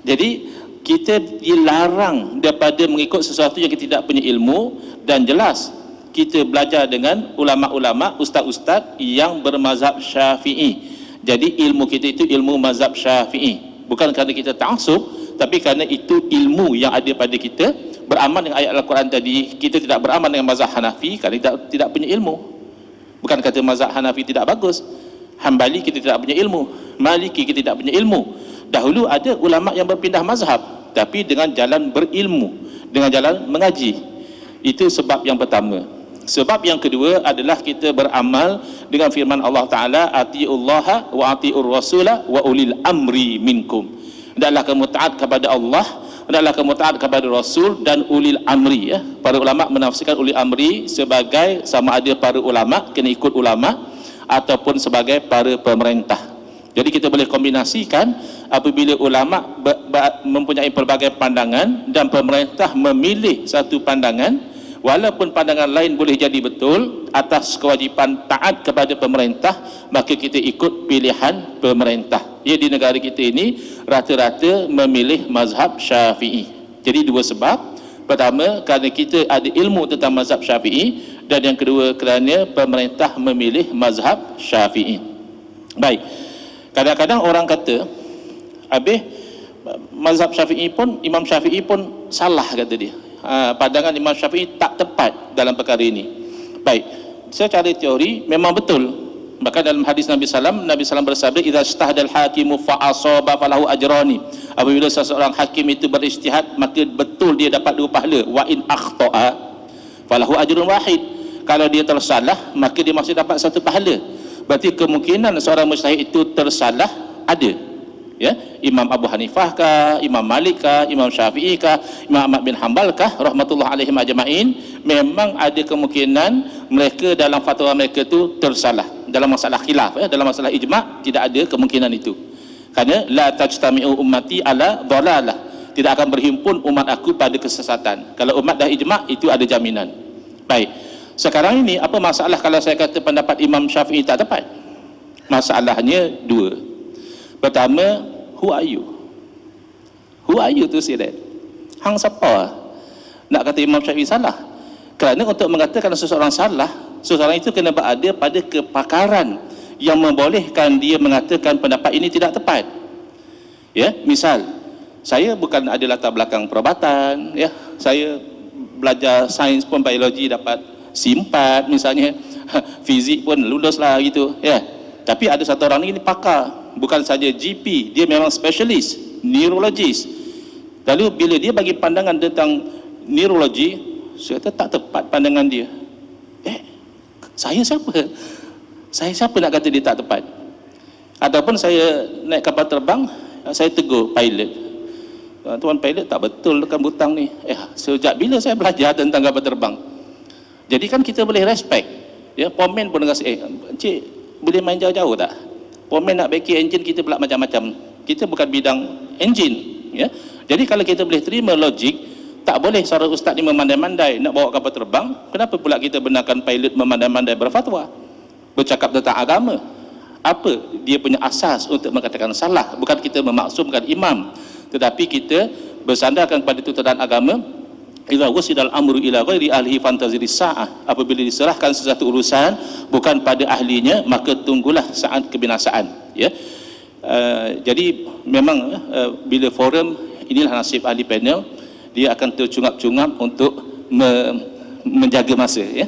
Jadi kita dilarang daripada mengikut sesuatu yang kita tidak punya ilmu, dan jelas kita belajar dengan ulama-ulama, ustaz-ustaz yang bermazhab Syafi'i. Jadi ilmu kita itu ilmu mazhab Syafi'i, bukan kerana kita ta'assub, tapi kerana itu ilmu yang ada pada kita. Beramal dengan ayat Al-Quran tadi, kita tidak beramal dengan mazhab Hanafi kerana kita tidak punya ilmu. Bukan kata mazhab Hanafi tidak bagus, Hambali kita tidak punya ilmu, Maliki kita tidak punya ilmu. Dahulu ada ulama yang berpindah mazhab, tapi dengan jalan berilmu, dengan jalan mengaji. Itu sebab yang pertama. Sebab yang kedua adalah kita beramal dengan firman Allah Ta'ala, ati'ullaha wa ati'ur rasulah wa ulil amri minkum. Hendaklah kamu taat kepada Allah, hendaklah kamu taat kepada Rasul dan ulil amri. Ya. Para ulama menafsirkan ulil amri sebagai sama ada para ulama, kena ikut ulama, ataupun sebagai para pemerintah. Jadi kita boleh kombinasikan apabila ulama mempunyai pelbagai pandangan dan pemerintah memilih satu pandangan, walaupun pandangan lain boleh jadi betul, atas kewajipan taat kepada pemerintah, maka kita ikut pilihan pemerintah. Ya, di negara kita ini rata-rata memilih mazhab Syafi'i. Jadi 2 sebab. Pertama, kerana kita ada ilmu tentang mazhab Syafi'i, dan yang kedua kerana pemerintah memilih mazhab Syafi'i. Baik. Kadang-kadang orang kata, habis mazhab Syafi'i pun, Imam Syafi'i pun salah, kata dia. pandangan Imam Syafi'i tak tepat dalam perkara ini. Baik, secara teori memang betul. Bahkan dalam hadis Nabi SAW bersabda, idza ijtahadal hakimu fa asaba falahu ajrani. Apabila seseorang hakim itu berijtihad, maka betul dia dapat 2 pahala. Wa in akhta'a falahu ajrun wahid. Kalau dia tersalah, maka dia masih dapat 1 pahala. Berarti kemungkinan seorang mujtahid itu tersalah ada. Ya, Imam Abu Hanifah kah, Imam Malik kah, Imam Syafi'i kah, Imam Ahmad bin Hanbal kah, rahmatullah alaihim ajma'in, memang ada kemungkinan mereka dalam fatwa mereka itu tersalah dalam masalah khilaf, dalam masalah ijma' tidak ada kemungkinan itu. Kerana la tajtami'u ummati ala dhalalah, tidak akan berhimpun umat aku pada kesesatan. Kalau umat dah ijma', itu ada jaminan. Baik, sekarang ini apa masalah kalau saya kata pendapat Imam Syafi'i tak tepat? Masalahnya 2. Pertama, who are you? Who are you to say that? Hang siapa nak kata Imam Syafi'i salah? Kerana untuk mengatakan seseorang salah, seseorang itu kena berada pada kepakaran yang membolehkan dia mengatakan pendapat ini tidak tepat. Ya, misal saya bukan ada latar belakang perubatan, ya, saya belajar sains pun biologi dapat C4 misalnya, fizik pun lulus lah gitu, ya. Tapi ada satu orang ini pakar, bukan saja GP, dia memang specialist, neurologist. Lalu bila dia bagi pandangan tentang neurologi, saya kata tak tepat pandangan dia. Saya siapa? Saya siapa nak kata dia tak tepat? Ataupun saya naik kapal terbang, saya tegur pilot. Tuan pilot, tak betul dekat butang ni. Sejak bila saya belajar tentang kapal terbang? Jadi kan kita boleh respect. Ya, pomen pun dengan encik boleh main jauh-jauh tak? Pomen nak beki enjin, kita pula macam-macam. Kita bukan bidang enjin, ya. Jadi kalau kita boleh terima logik, tak boleh seorang ustaz ni memandai-mandai nak bawa kapal terbang. Kenapa pula kita benarkan pilot memandai-mandai berfatwa, bercakap tentang agama? Apa dia punya asas untuk mengatakan salah? Bukan kita memaksumkan imam, tetapi kita bersandarkan pada tuntutan agama. Idza wusidal amru ila ghairi ahlihi fantaziri sa'ah. Apabila diserahkan sesuatu urusan bukan pada ahlinya, maka tunggulah saat kebinasaan, ya. Jadi memang bila forum, inilah nasib ahli panel, dia akan tercungap-cungap untuk menjaga masa, ya.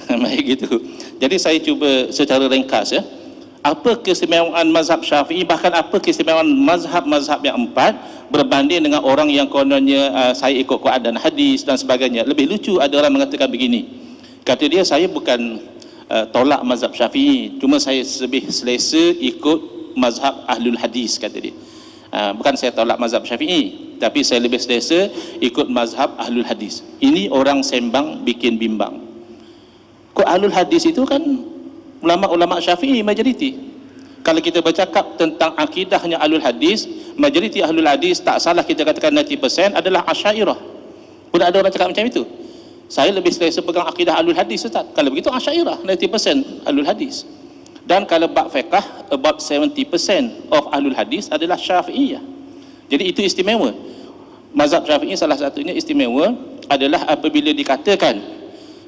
Baik gitu. Jadi saya cuba secara ringkas, ya, apa keistimewaan mazhab Syafi'i, bahkan apa keistimewaan mazhab-mazhab yang 4 berbanding dengan orang yang kononnya saya ikut Quran dan hadis dan sebagainya. Lebih lucu, ada orang mengatakan begini, kata dia, saya bukan tolak mazhab Syafi'i, cuma saya lebih selesa ikut mazhab ahlul hadis, kata dia. Bukan saya tolak mazhab Syafi'i, tapi saya lebih selesa ikut mazhab ahlul hadis. Ini orang sembang bikin bimbang. Kok ahlul hadis itu kan ulama-ulama Syafi'i majoriti. Kalau kita bercakap tentang akidahnya ahlul hadis, majoriti ahlul hadis, tak salah kita katakan 90% adalah Asy'ariyah. Pun ada orang cakap macam itu. Saya lebih selesa pegang akidah ahlul hadis, Ustaz. Kalau begitu Asy'ariyah 90% ahlul hadis. Dan kalau bab fiqh, about 70% of ahlul hadis adalah Syafi'iyah. Jadi itu istimewa. Mazhab Syafi'i salah satunya istimewa adalah apabila dikatakan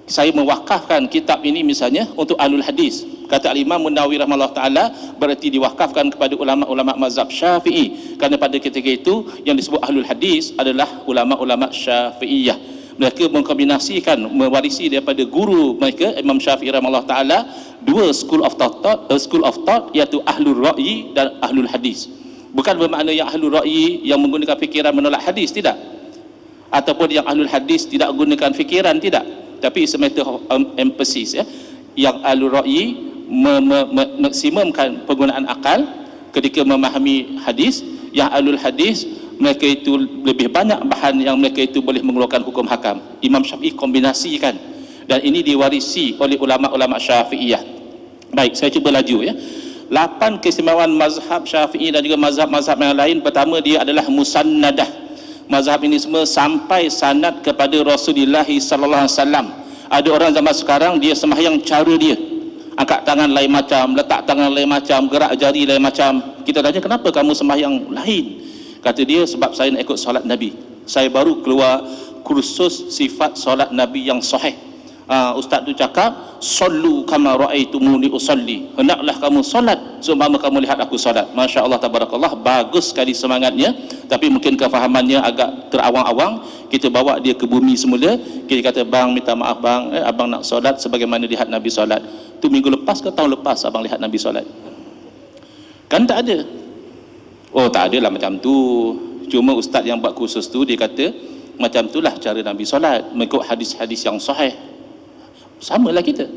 saya mewakafkan kitab ini misalnya untuk ahlul hadis. Kata Al-Imam Nawawi rahimahullah ta'ala, berarti diwakafkan kepada ulama-ulama mazhab Syafi'i. Kerana pada ketika itu yang disebut ahlul hadis adalah ulama-ulama Syafi'iyah. Mereka mengkombinasikan, mewarisi daripada guru mereka Imam Syafi'i rahimahullah ta'ala 2 school of thought, iaitu ahlul ra'yi dan ahlul hadis. Bukan bermakna yang ahlul ra'yi yang menggunakan fikiran menolak hadis, tidak. Ataupun yang ahlul hadis tidak menggunakan fikiran, tidak. Tapi it's a matter of emphasis, ya. Yang ahlul ra'yi maksimumkan penggunaan akal ketika memahami hadis. Yang ahlul hadis, mereka itu lebih banyak bahan yang mereka itu boleh mengeluarkan hukum hakam. Imam Syafi'i kombinasikan, dan ini diwarisi oleh ulama-ulama Syafi'iyah. Baik, saya cuba laju, ya. 8 keistimewaan mazhab Syafi'i dan juga mazhab-mazhab yang lain. Pertama, dia adalah musannadah. Mazhab ini semua sampai sanad kepada Rasulullah sallallahu alaihi wasallam. Ada orang zaman sekarang dia sembahyang cara dia, angkat tangan lain macam, letak tangan lain macam, gerak jari lain macam. Kita tanya, kenapa kamu sembahyang lain? Kata dia, sebab saya nak ikut solat Nabi. Saya baru keluar kursus sifat solat Nabi yang sahih. Ustaz tu cakap, sallu kama ra'aitumuni usalli, hendaklah kamu solat seumpama kamu lihat aku solat. Masya Allah, tabarakallah, bagus sekali semangatnya. Tapi mungkin kefahamannya agak terawang-awang. Kita bawa dia ke bumi semula, kita kata, bang minta maaf bang, abang nak solat sebagaimana lihat Nabi solat. Tu minggu lepas ke tahun lepas abang lihat Nabi solat? Kan tak ada. Oh tak ada lah macam tu. Cuma ustaz yang buat kursus tu dia kata macam itulah cara Nabi solat, mengikut hadis-hadis yang sahih. Samalah kita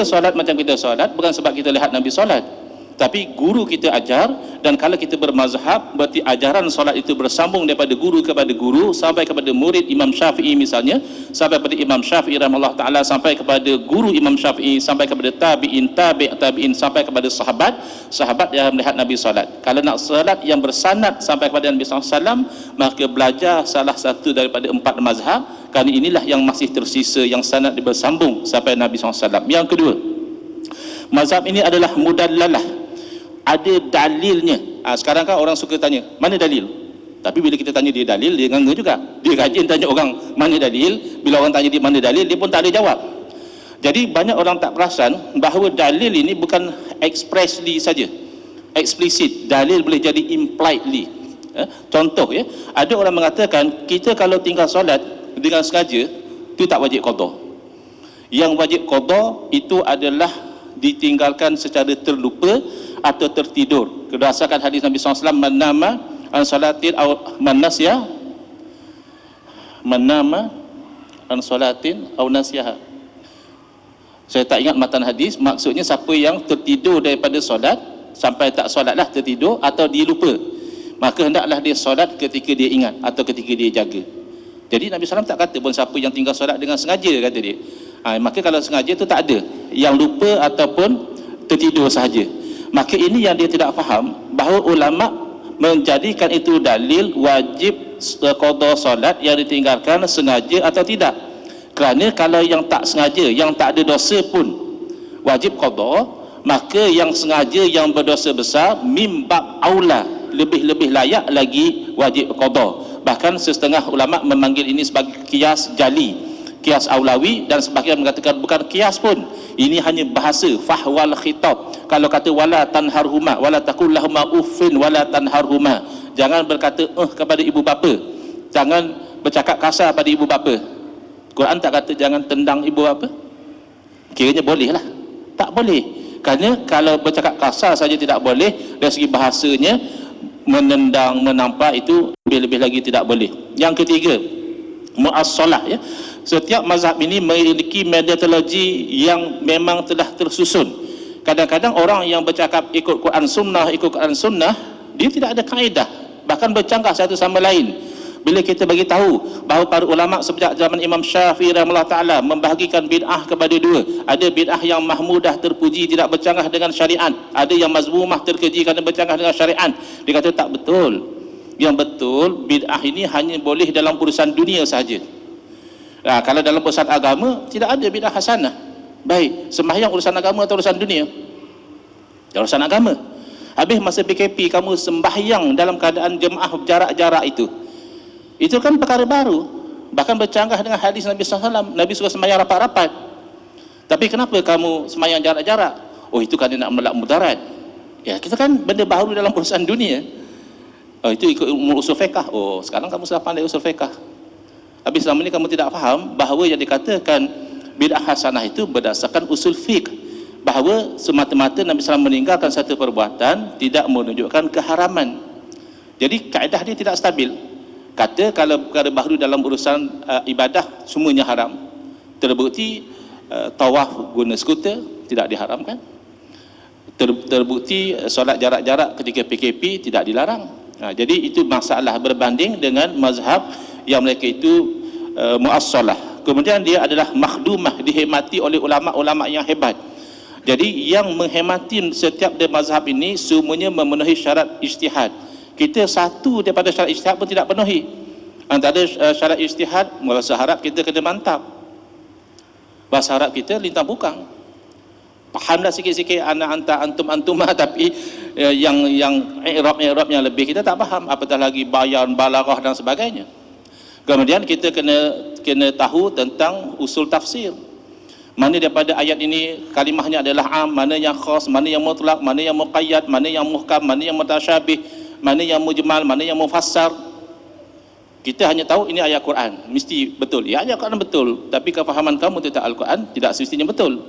solat macam kita solat bukan sebab kita lihat Nabi solat, tapi guru kita ajar. Dan kalau kita bermazhab, berarti ajaran solat itu bersambung daripada guru kepada guru sampai kepada murid Imam Syafi'i misalnya, sampai kepada Imam Syafi'i rahimahullah ta'ala, sampai kepada guru Imam Syafi'i, sampai kepada tabi'in, tabi'in, sampai kepada sahabat yang melihat Nabi solat. Kalau nak solat yang bersanad sampai kepada Nabi SAW, maka belajar salah satu daripada 4 mazhab, kerana inilah yang masih tersisa yang sanad bersambung sampai Nabi SAW. Yang kedua, mazhab ini adalah mudallalah, ada dalilnya. Sekarang kan orang suka tanya, mana dalil? Tapi bila kita tanya dia dalil, dia nganga juga. Dia rajin tanya orang mana dalil. Bila orang tanya dia mana dalil, dia pun tak ada jawab. Jadi banyak orang tak perasan bahawa dalil ini bukan expressly saja, explicit. Dalil boleh jadi impliedly. Contoh ya, ada orang mengatakan kita kalau tinggal solat dengan sengaja, itu tak wajib qada. Yang wajib qada itu adalah ditinggalkan secara terlupa atau tertidur. Berdasarkan hadis Nabi SAW, man nama an salatin aw man nasya, man nama an salatin aw nasyaha. Saya tak ingat matan hadis, maksudnya siapa yang tertidur daripada solat, sampai tak solatlah tertidur atau dia lupa, maka hendaklah dia solat ketika dia ingat atau ketika dia jaga. Jadi Nabi SAW tak kata pun siapa yang tinggal solat dengan sengaja, kata dia. Maka kalau sengaja tu tak ada, yang lupa ataupun tertidur sahaja. Maka ini yang dia tidak faham, bahawa ulama menjadikan itu dalil wajib qada solat yang ditinggalkan sengaja atau tidak. Kerana kalau yang tak sengaja, yang tak ada dosa pun wajib qada, maka yang sengaja yang berdosa besar mimbab aula, lebih-lebih layak lagi wajib qada. Bahkan setengah ulama memanggil ini sebagai qiyas jali, qiyas aulawi, dan sebahagian mengatakan bukan qiyas pun, ini hanya bahasa fahwal khitab. Kalau kata wala tanharhuma wala taqul lahuma uffin wala tanharhuma, jangan berkata kepada ibu bapa, jangan bercakap kasar pada ibu bapa. Quran tak kata jangan tendang ibu bapa? Kiranya boleh lah? Tak boleh. Kerana kalau bercakap kasar saja tidak boleh, dari segi bahasanya menendang, menampak itu lebih-lebih lagi tidak boleh. Yang ketiga, muassalah ya. Setiap mazhab ini memiliki metodologi yang memang telah tersusun. Kadang-kadang orang yang bercakap ikut Quran Sunnah, dia tidak ada kaedah, bahkan bercanggah satu sama lain. Bila kita bagi tahu bahawa para ulama sejak zaman Imam Syafi'i rahimahullah ta'ala membahagikan bid'ah kepada 2. Ada bid'ah yang mahmudah terpuji tidak bercanggah dengan syariat, ada yang mazmumah terkeji kerana bercanggah dengan syariat. Dia kata tak betul. Yang betul, bid'ah ini hanya boleh dalam urusan dunia sahaja. Kalau dalam urusan agama tidak ada bid'ah hasanah. Baik, sembahyang urusan agama atau urusan dunia? Urusan agama. Habis masa PKP kamu sembahyang dalam keadaan jemaah jarak-jarak itu kan perkara baru, bahkan bercanggah dengan hadis Nabi SAW. Nabi suruh sembahyang rapat-rapat, tapi kenapa kamu sembahyang jarak-jarak? Oh itu kan nak menolak mudarat. Ya, kita kan benda baru dalam urusan dunia. Oh itu ikut usul fiqh. Oh sekarang kamu sudah pandai usul fiqh. Habis selama ini kamu tidak faham bahawa yang dikatakan bid'ah hasanah itu berdasarkan usul fiqh, bahawa semata-mata Nabi SAW meninggalkan satu perbuatan tidak menunjukkan keharaman. Jadi kaedah dia tidak stabil. Kata kalau perkara baru dalam urusan ibadah semuanya haram, terbukti tawaf guna skuter tidak diharamkan, terbukti solat jarak-jarak ketika PKP tidak dilarang. Jadi itu masalah berbanding dengan mazhab yang mereka itu muassalah. Kemudian dia adalah makhdumah, dihemati oleh ulama-ulama yang hebat. Jadi yang menghemati setiap mazhab ini semuanya memenuhi syarat ijtihad. Kita satu daripada syarat ijtihad pun tidak penuhi. Antara syarat ijtihad, bahasa Arab kita kena mantap. Bahasa Arab kita lintang bukang. Fahamlah sikit-sikit ana anta antum antumah, tapi yang i'rab yang lebih kita tak faham, apatah lagi bayan, balaghah dan sebagainya. Kemudian kita kena tahu tentang usul tafsir. Mana daripada ayat ini kalimahnya adalah am, mana yang khas, mana yang mutlak, mana yang muqayyad, mana yang muhkam, mana yang mutasyabih, mana yang mujmal, mana yang mufassar. Kita hanya tahu ini ayat Quran, mesti betul. Ya, ayat Quran betul, tapi kefahaman kamu tentang Al-Quran tidak semestinya betul.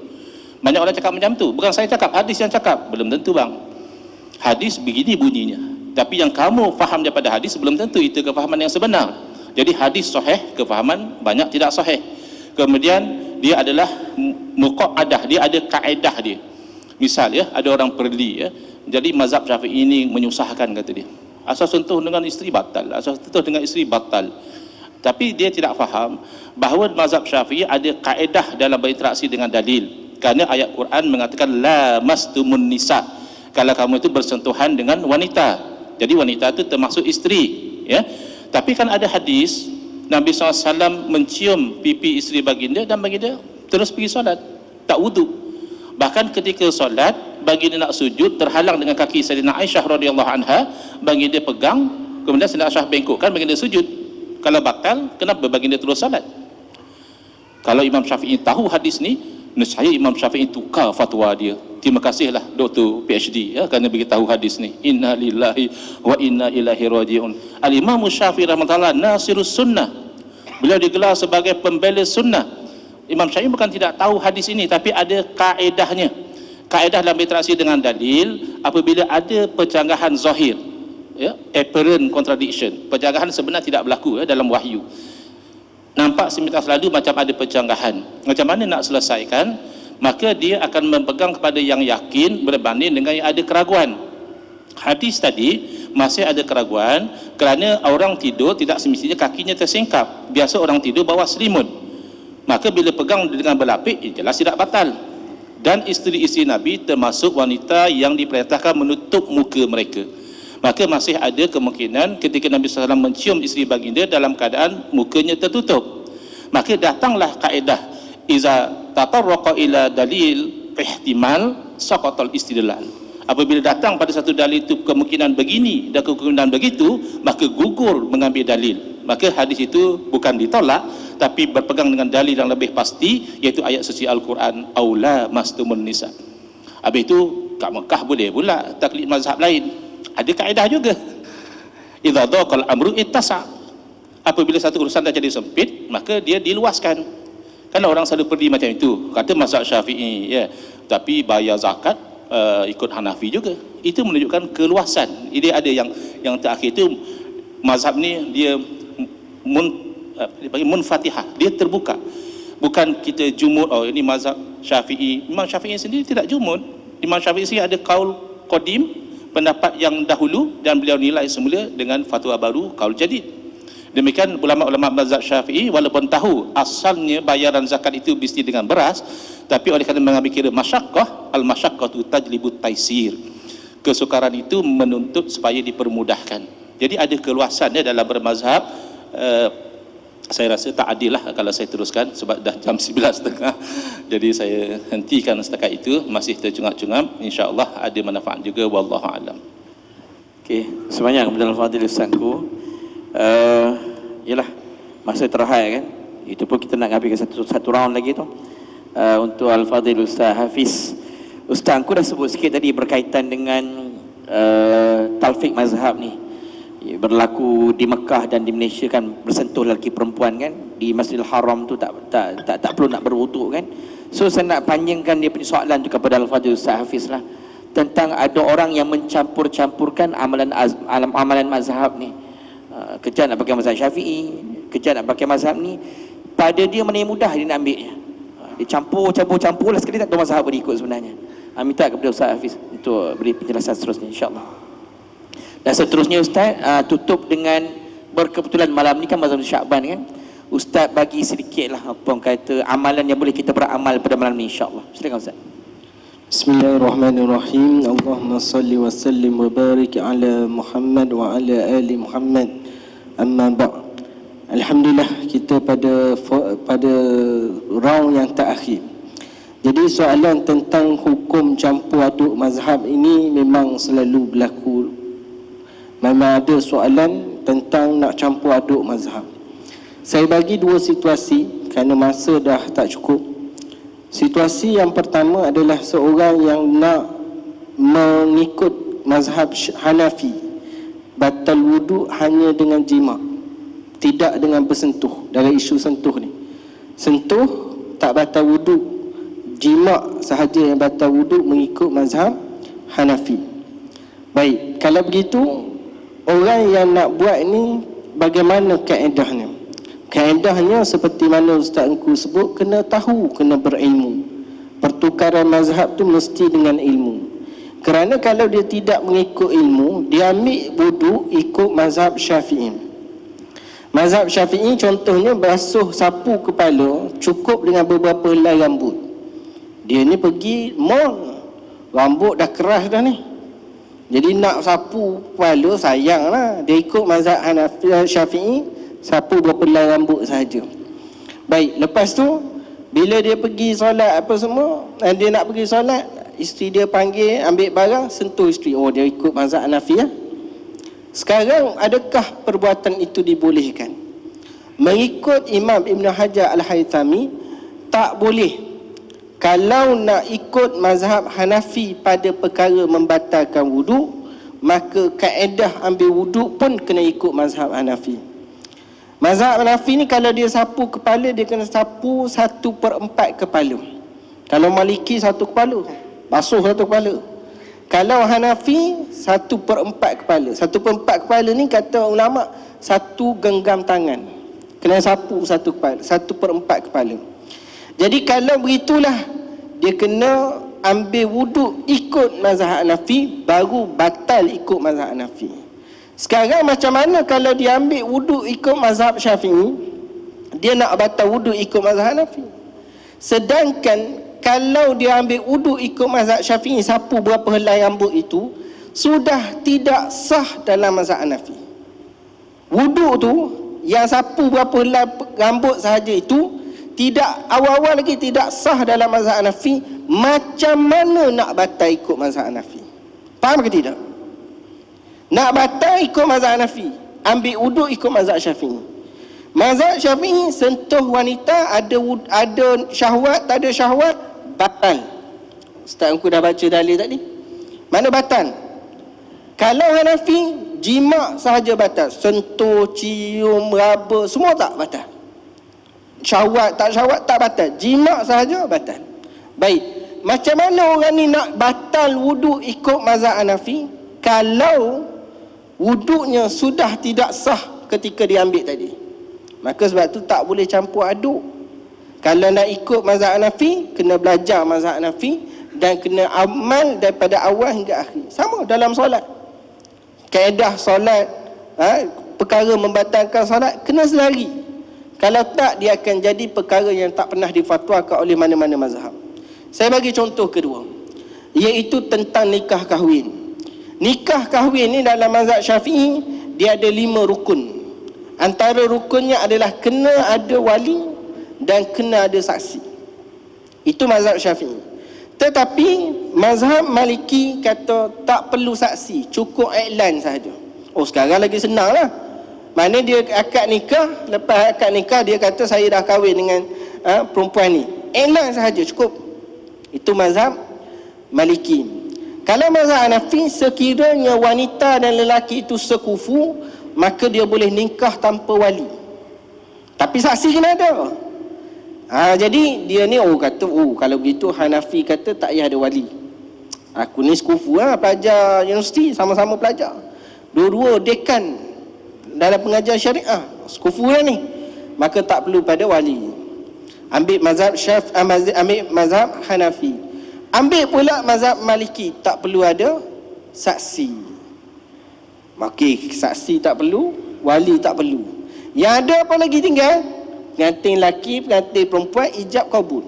Banyak orang cakap macam tu. Bukan saya cakap, hadis yang cakap. Belum tentu bang. Hadis begini bunyinya, tapi yang kamu faham daripada hadis belum tentu itu kefahaman yang sebenar. Jadi hadis sahih, kefahaman banyak tidak sahih. Kemudian dia adalah muqaddah, dia ada kaedah dia. Misal ya, ada orang perli ya, jadi mazhab Syafi'i ini menyusahkan kata dia. Asal sentuh dengan isteri batal, asal sentuh dengan isteri batal. Tapi dia tidak faham bahawa mazhab Syafi'i ada kaedah dalam berinteraksi dengan dalil. Kerana ayat Quran mengatakan la mastumun nisa. Kalau kamu itu bersentuhan dengan wanita. Jadi wanita itu termasuk isteri, ya. Tapi kan ada hadis Nabi SAW mencium pipi isteri baginda dan baginda terus pergi solat, tak wudu. Bahkan ketika solat, baginda nak sujud terhalang dengan kaki Sayyidina Aisyah radhiyallahu anha, baginda pegang, kemudian Sayyidina Aisyah bengkokkan, baginda sujud. Kalau batal, kenapa baginda terus solat? Kalau Imam Syafi'i tahu hadis ni, nescaya Imam Syafi'i tukar fatwa dia. Terima kasihlah Dr. PhD ya, kerana beritahu hadis ni. Inna lillahi wa inna ilaihi raji'un. Al-Imam Syafi'i rahmatullah nasirus sunnah. Beliau digelar sebagai pembela sunnah. Imam Syafi'i bukan tidak tahu hadis ini, tapi ada kaedahnya. Kaedah dalam berinteraksi dengan dalil apabila ada percanggahan zahir, ya, apparent contradiction. Percanggahan sebenar tidak berlaku ya, dalam wahyu. Nampak semintas lalu macam ada percanggahan. Macam mana nak selesaikan? Maka dia akan memegang kepada yang yakin berbanding dengan yang ada keraguan. Hadis tadi masih ada keraguan kerana orang tidur tidak semestinya kakinya tersingkap. Biasa orang tidur bawah selimut. Maka bila pegang dengan berlapik, jelas tidak batal. Dan isteri-isteri Nabi termasuk wanita yang diperintahkan menutup muka mereka. Maka masih ada kemungkinan ketika Nabi SAW mencium isteri baginda dalam keadaan mukanya tertutup. Maka datanglah kaedah iza tatarraqa ila dalil ihtimal saqatal istidlal. Apabila datang pada satu dalil itu kemungkinan begini dan kemungkinan begitu, maka gugur mengambil dalil. Maka hadis itu bukan ditolak, tapi berpegang dengan dalil yang lebih pasti, iaitu ayat suci Al-Quran, aula mastumun nisa. Habis itu kat Mekah boleh pula taklid mazhab lain. Ada kaedah juga. Idza dhaqal amru ittasa. Apabila satu urusan dah jadi sempit, maka dia diluaskan. Kan orang selalu pergi macam itu. Kata mazhab Syafi'i, ya, tapi bayar zakat ikut Hanafi juga. Itu menunjukkan keluasan. Ini ada yang terakhir itu mazhab ni dia munfatihah, dia terbuka. Bukan kita jumud, oh ini mazhab Syafi'i. Imam Syafi'i sendiri tidak jumud. Imam Syafi'i sendiri ada qaul qadim, pendapat yang dahulu, dan beliau nilai semula dengan fatwa baru, qaul jadid. Demikian ulama-ulama mazhab Syafi'i walaupun tahu asalnya bayaran zakat itu mesti dengan beras, tapi oleh kerana mengambil kira masyaqqah, al-masyaqqatu tajlibut taisir. Kesukaran itu menuntut supaya dipermudahkan. Jadi ada keluasannya dalam bermazhab. Saya rasa tak adil lah kalau saya teruskan sebab dah jam 11.30. Jadi saya hentikan setakat itu, masih tercungap-cungap. InsyaAllah ada manfaat juga, wallahu alam. Okey, sebanyak kepada Al-Fadhil Ustazku. Yalah, masa terakhir kan. Itu pun kita nak ambil satu round lagi tu. Untuk Al-Fadhil Ustaz Hafiz. Ustaz, aku dah sebut sikit tadi berkaitan dengan talfik mazhab ni. Berlaku di Mekah dan di Malaysia kan, bersentuh lelaki perempuan kan, di Masjidil Haram tu tak perlu nak berwuduk kan. So saya nak panjangkan dia punya soalan tu kepada Al-Fadhil Ustaz Hafiz lah, tentang ada orang yang mencampur-campurkan amalan mazhab ni. Kejap nak pakai mazhab Syafi'i, kejap nak pakai mazhab ni. Pada dia mana yang mudah dia nak ambilnya. Dia campur lah sekali, tak tahu mazhab apa dia ikut sebenarnya. Minta kepada Ustaz Hafiz untuk beri penjelasan seterusnya, insyaAllah. Dan seterusnya Ustaz, tutup dengan berkebetulan malam ni kan mazhab Syakban kan. Ustaz bagi sedikit lah apa orang kata amalan yang boleh kita beramal pada malam ni, insyaAllah. Silakan Ustaz. Bismillahirrahmanirrahim. Allahumma salli wa sallim wa barik ala Muhammad wa ala ali Muhammad. Amma ba'd. Alhamdulillah, kita pada round yang terakhir. Jadi soalan tentang hukum campur aduk mazhab ini memang selalu berlaku. Memang ada soalan tentang nak campur aduk mazhab. Saya bagi dua situasi kerana masa dah tak cukup. Situasi yang pertama adalah seorang yang nak mengikut mazhab Hanafi, batal wudu hanya dengan jima, tidak dengan bersentuh. Dalam isu sentuh ni, sentuh tak batal wudu, jima sahaja yang batal wudu mengikut mazhab Hanafi. Baik, kalau begitu orang yang nak buat ni bagaimana kaedahnya? Kaedahnya seperti mana Ustaz Engku sebut, kena tahu, kena berilmu. Pertukaran mazhab tu mesti dengan ilmu. Kerana kalau dia tidak mengikut ilmu, dia ambil wudu ikut mazhab Syafi'i. Mazhab Syafi'i contohnya basuh sapu kepala cukup dengan beberapa helai rambut. Dia ni pergi mall, rambut dah keras dah ni, jadi nak sapu kepala sayanglah. Dia ikut mazhab Hanafi Syafi'i, sapu berapa helai rambut sahaja. Baik, lepas tu bila dia pergi solat apa semua, dia nak pergi solat, isteri dia panggil ambil barang, sentuh isteri. Oh, dia ikut mazhab Hanafi ya. Sekarang adakah perbuatan itu dibolehkan? Mengikut Imam Ibn Hajar Al-Haythami, tak boleh. Kalau nak ikut mazhab Hanafi pada perkara membatalkan wudu, maka kaedah ambil wudu pun kena ikut mazhab Hanafi. Mazhab Hanafi ni kalau dia sapu kepala, dia kena sapu 1/4 kepala. Kalau Maliki 1 kepala, basuh 1 kepala. Kalau Hanafi 1/4 kepala. 1/4 kepala ni kata ulama' 1 genggam tangan. Kena sapu 1 kepala, 1/4 kepala. Jadi kalau begitulah, dia kena ambil wuduk ikut mazhab Hanafi, baru batal ikut mazhab Hanafi. Sekarang macam mana kalau dia ambil wuduk ikut mazhab Syafi'i, dia nak batal wuduk ikut mazhab Hanafi? Sedangkan kalau dia ambil wuduk ikut mazhab Syafi'i, sapu berapa helai rambut itu sudah tidak sah dalam mazhab Hanafi. Wuduk tu yang sapu berapa helai rambut sahaja itu tidak, awal-awal lagi tidak sah dalam mazhab Hanafi. Macam mana nak batal ikut mazhab Hanafi? Faham ke tidak? Nak batal ikut mazhab Hanafi, ambil wuduk ikut mazhab Syafi'i. Mazhab Syafi'i sentuh wanita, ada syahwat, tak ada syahwat, batal. Ustaz aku dah baca dalil tadi. Mana batal? Kalau Hanafi, jima sahaja batal. Sentuh, cium, raba, semua tak batal. Syahwat, tak syahwat, tak batal. Jima sahaja batal. Baik, macam mana orang ni nak batal wuduk ikut mazhab Hanafi kalau wuduknya sudah tidak sah ketika diambil tadi? Maka sebab tu tak boleh campur aduk. Kalau nak ikut mazhab Hanafi, kena belajar mazhab Hanafi dan kena amal daripada awal hingga akhir. Sama dalam solat. Kaedah solat, perkara membatalkan solat, kena selari. Kalau tak, dia akan jadi perkara yang tak pernah difatwakan oleh mana-mana mazhab. Saya bagi contoh kedua, iaitu tentang nikah kahwin. Nikah kahwin ni dalam mazhab Syafi'i, dia ada 5 rukun. Antara rukunnya adalah kena ada wali dan kena ada saksi. Itu mazhab Syafi'i. Tetapi mazhab Maliki kata tak perlu saksi, cukup iklan sahaja. Oh, sekarang lagi senang lah. Mana dia akad nikah, lepas akad nikah dia kata saya dah kahwin dengan perempuan ni. Iklan sahaja cukup. Itu mazhab Maliki. Kalau mazhab Hanafi, sekiranya wanita dan lelaki itu sekufu, maka dia boleh nikah tanpa wali. Tapi saksi kena ada. Jadi dia ni kata, kalau begitu Hanafi kata tak payah ada wali. Aku ni sekufu pelajar universiti, sama-sama pelajar. Dua-dua dekan dalam pengajian syariah, sekufu lah ni. Maka tak perlu pada wali. Ambil mazhab ambil mazhab Hanafi. Ambil pula mazhab Maliki, tak perlu ada saksi. Okey, saksi tak perlu, wali tak perlu. Yang ada apa lagi tinggal? Pengantin lelaki, pengantin perempuan, ijab kabul.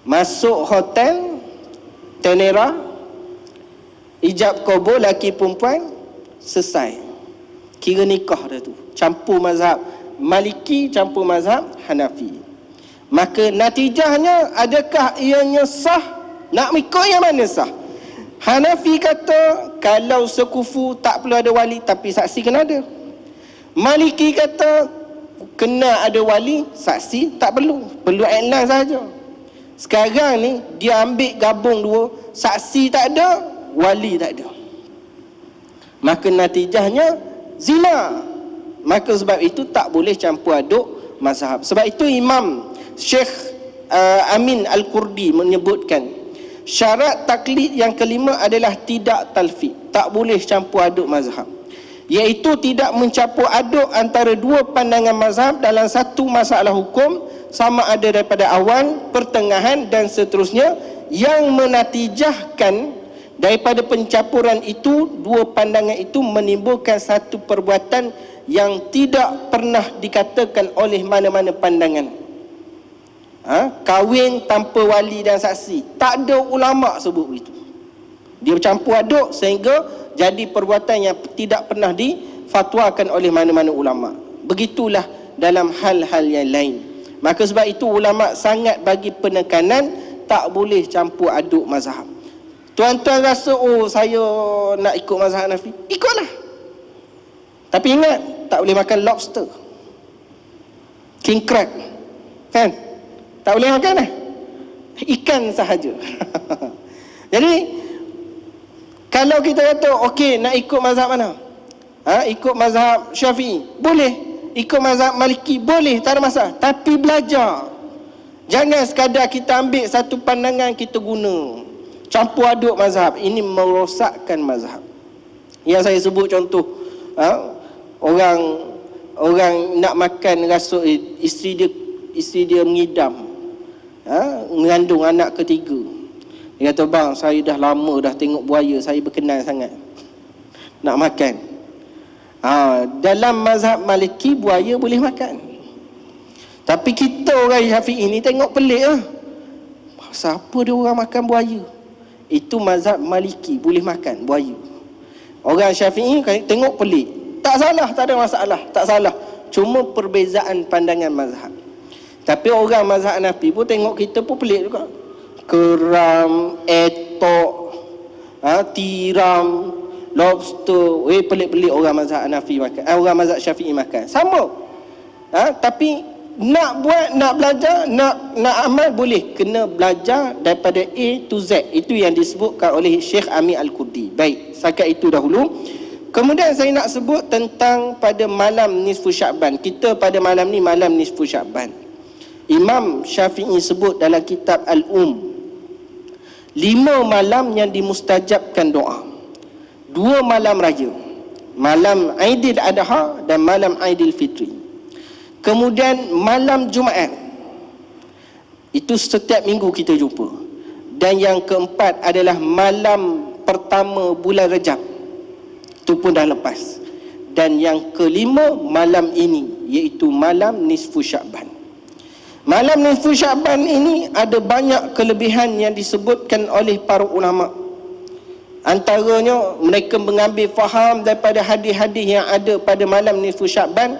Masuk hotel, tenera, ijab kabul lelaki perempuan, selesai. Kira nikah dah tu. Campur mazhab Maliki, campur mazhab Hanafi. Maka natijahnya, adakah ianya sah? Nak ikut yang mana sah? Hanafi kata kalau sekufu tak perlu ada wali, tapi saksi kena ada. Maliki kata kena ada wali, saksi tak perlu, perlu iklan saja. Sekarang ni dia ambil gabung dua, saksi tak ada, wali tak ada, maka natijahnya zina. Maka sebab itu tak boleh campur aduk mazhab. Sebab itu Imam Syekh Amin Al-Kurdi menyebutkan syarat taklid yang kelima adalah tidak talfiq, tak boleh campur aduk mazhab, iaitu tidak mencampur aduk antara dua pandangan mazhab dalam satu masalah hukum, sama ada daripada awal, pertengahan dan seterusnya, yang menatijahkan daripada pencampuran itu dua pandangan itu menimbulkan satu perbuatan yang tidak pernah dikatakan oleh mana-mana pandangan. Kahwin tanpa wali dan saksi, tak ada ulama sebut begitu. Dia bercampur aduk sehingga jadi perbuatan yang tidak pernah difatwakan oleh mana-mana ulama. Begitulah dalam hal-hal yang lain. Maka sebab itu ulama sangat bagi penekanan tak boleh campur aduk mazhab. Tuan-tuan rasa saya nak ikut mazhab Hanafi, ikutlah. Tapi ingat, tak boleh makan lobster, king crab, kan? Tak boleh makan ikan sahaja. Jadi kalau kita kata okey nak ikut mazhab mana? Ikut mazhab Syafi'i, boleh. Ikut mazhab Maliki, boleh, tak ada masalah. Tapi belajar. Jangan sekadar kita ambil satu pandangan kita guna, campur aduk mazhab. Ini merosakkan mazhab. Yang saya sebut contoh, orang nak makan rasuk isteri dia mengidam, mengandung anak ketiga. Dia kata, bang, saya dah lama dah tengok buaya, saya berkenan sangat nak makan. Dalam mazhab Maliki buaya boleh makan. Tapi kita orang Syafi'i ni tengok pelik lah. Siapa dia orang makan buaya? Itu mazhab Maliki, boleh makan buaya. Orang Syafi'i tengok pelik. Tak salah, tak ada masalah, tak salah. Cuma perbezaan pandangan mazhab. Tapi orang mazhab Hanafi pun tengok kita pun pelik juga. Keram, etok, tiram, lobster. Pelik-pelik orang mazhab Hanafi makan, orang mazhab Syafi'i makan. Sama. Tapi nak buat, nak belajar, nak amal boleh. Kena belajar daripada A to Z. Itu yang disebutkan oleh Syekh Amin Al-Kurdi. Baik, setakat itu dahulu. Kemudian saya nak sebut tentang pada malam nisfu Sya'ban. Kita pada malam ni malam nisfu Sya'ban. Imam Syafi'i sebut dalam kitab Al-Um, 5 malam yang dimustajabkan doa. 2 malam raya, malam Aidil Adha dan malam Aidil Fitri. Kemudian malam Jumaat, itu setiap minggu kita jumpa. Dan yang keempat adalah malam pertama bulan Rejab, itu pun dah lepas. Dan yang kelima malam ini, iaitu malam nisfu Sya'ban. Malam nisfu Sya'ban ini ada banyak kelebihan yang disebutkan oleh para ulama. Antaranya mereka mengambil faham daripada hadis-hadis yang ada pada malam nisfu Sya'ban.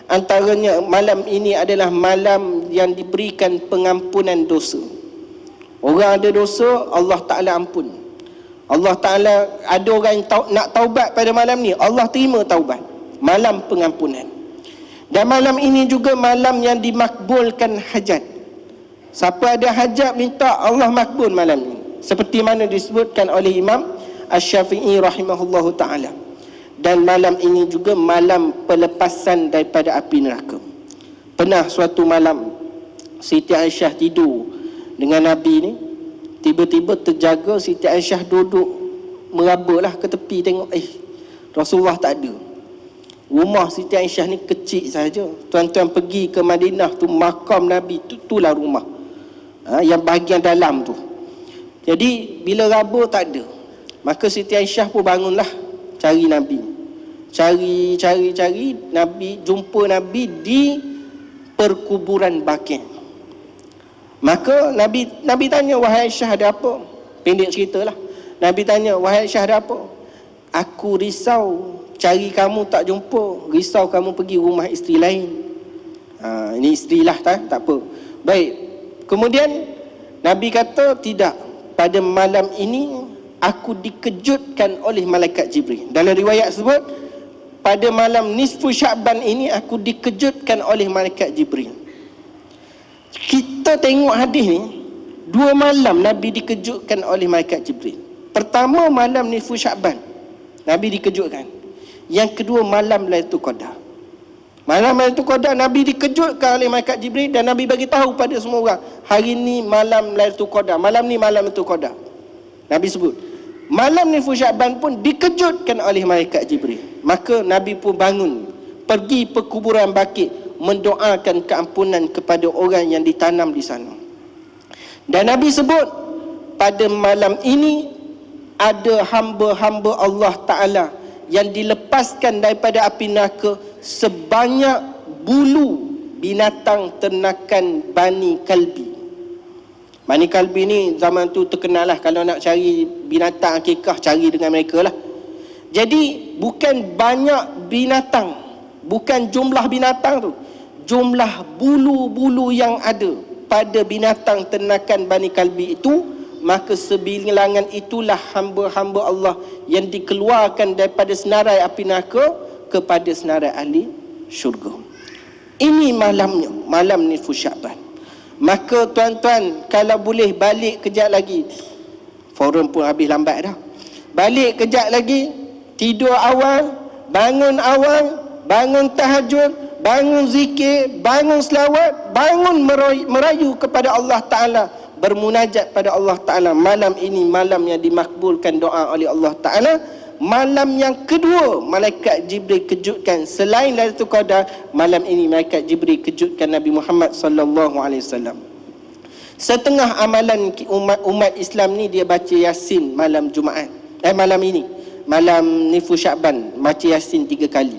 Antaranya malam ini adalah malam yang diberikan pengampunan dosa. Orang ada dosa, Allah Ta'ala ampun. Allah Ta'ala, ada orang yang nak taubat pada malam ni, Allah terima taubat. Malam pengampunan. Dan malam ini juga malam yang dimakbulkan hajat. Siapa ada hajat minta, Allah makbul malam ini. Seperti mana disebutkan oleh Imam Asy-Syafi'i rahimahullahu ta'ala. Dan malam ini juga malam pelepasan daripada api neraka. Pernah suatu malam Siti Aisyah tidur dengan Nabi ni, tiba-tiba terjaga Siti Aisyah duduk merabalah ke tepi, tengok Rasulullah tak ada. Rumah Siti Aisyah ni kecil saja. Tuan-tuan pergi ke Madinah tu, makam Nabi tu, itulah rumah, yang bahagian dalam tu. Jadi bila raba tak ada, maka Siti Aisyah pun bangunlah cari Nabi. Cari Nabi, jumpa Nabi di perkuburan Baqi'. Maka Nabi tanya, wahai Aisyah, ada apa? Pendek ceritalah. Nabi tanya, wahai Aisyah, ada apa? Aku risau cari kamu tak jumpa, risau kamu pergi rumah isteri lain. Ini isterilah, tak apa. Baik. Kemudian Nabi kata, tidak, pada malam ini aku dikejutkan oleh malaikat Jibril. Dalam riwayat sebut, pada malam nisfu Sya'ban ini aku dikejutkan oleh malaikat Jibril. Kita tengok hadis ni, 2 malam Nabi dikejutkan oleh malaikat Jibril. Pertama malam nisfu Sya'ban, Nabi dikejutkan. Yang kedua malam Lailatul Qadar. Malam Lailatul Qadar Nabi dikejutkan oleh malaikat Jibril dan Nabi bagi tahu pada semua orang, hari ni malam Lailatul Qadar, malam ni malam Lailatul Qadar. Nabi sebut. Malam nisfu Sya'ban pun dikejutkan oleh malaikat Jibril. Maka Nabi pun bangun, pergi ke kuburan Baqi, mendoakan keampunan kepada orang yang ditanam di sana. Dan Nabi sebut, pada malam ini ada hamba-hamba Allah Ta'ala yang dilepaskan daripada api neraka sebanyak bulu binatang ternakan Bani Kalbi. Bani Kalbi ni zaman tu terkenal lah, kalau nak cari binatang akikah, cari dengan mereka lah. Jadi bukan banyak binatang, bukan jumlah binatang tu, jumlah bulu-bulu yang ada pada binatang ternakan Bani Kalbi itu, maka sebilangan itulah hamba-hamba Allah yang dikeluarkan daripada senarai api neraka kepada senarai ahli syurga. Ini malamnya, malam nisfu Sya'ban. Maka tuan-tuan, kalau boleh balik kejap lagi, forum pun habis lambat dah, balik kejap lagi, tidur awal, bangun tahajud, bangun zikir, bangun selawat, bangun merayu kepada Allah Ta'ala, bermunajat pada Allah Ta'ala. Malam ini malam yang dimakbulkan doa oleh Allah Ta'ala. Malam yang kedua malaikat Jibril kejutkan, selain Lailatul Qadar, malam ini malaikat Jibril kejutkan Nabi Muhammad sallallahu alaihi wasallam. Setengah amalan umat Islam ni dia baca Yasin malam Jumaat. Malam ini, malam nisfu Sya'ban, baca Yasin 3 kali.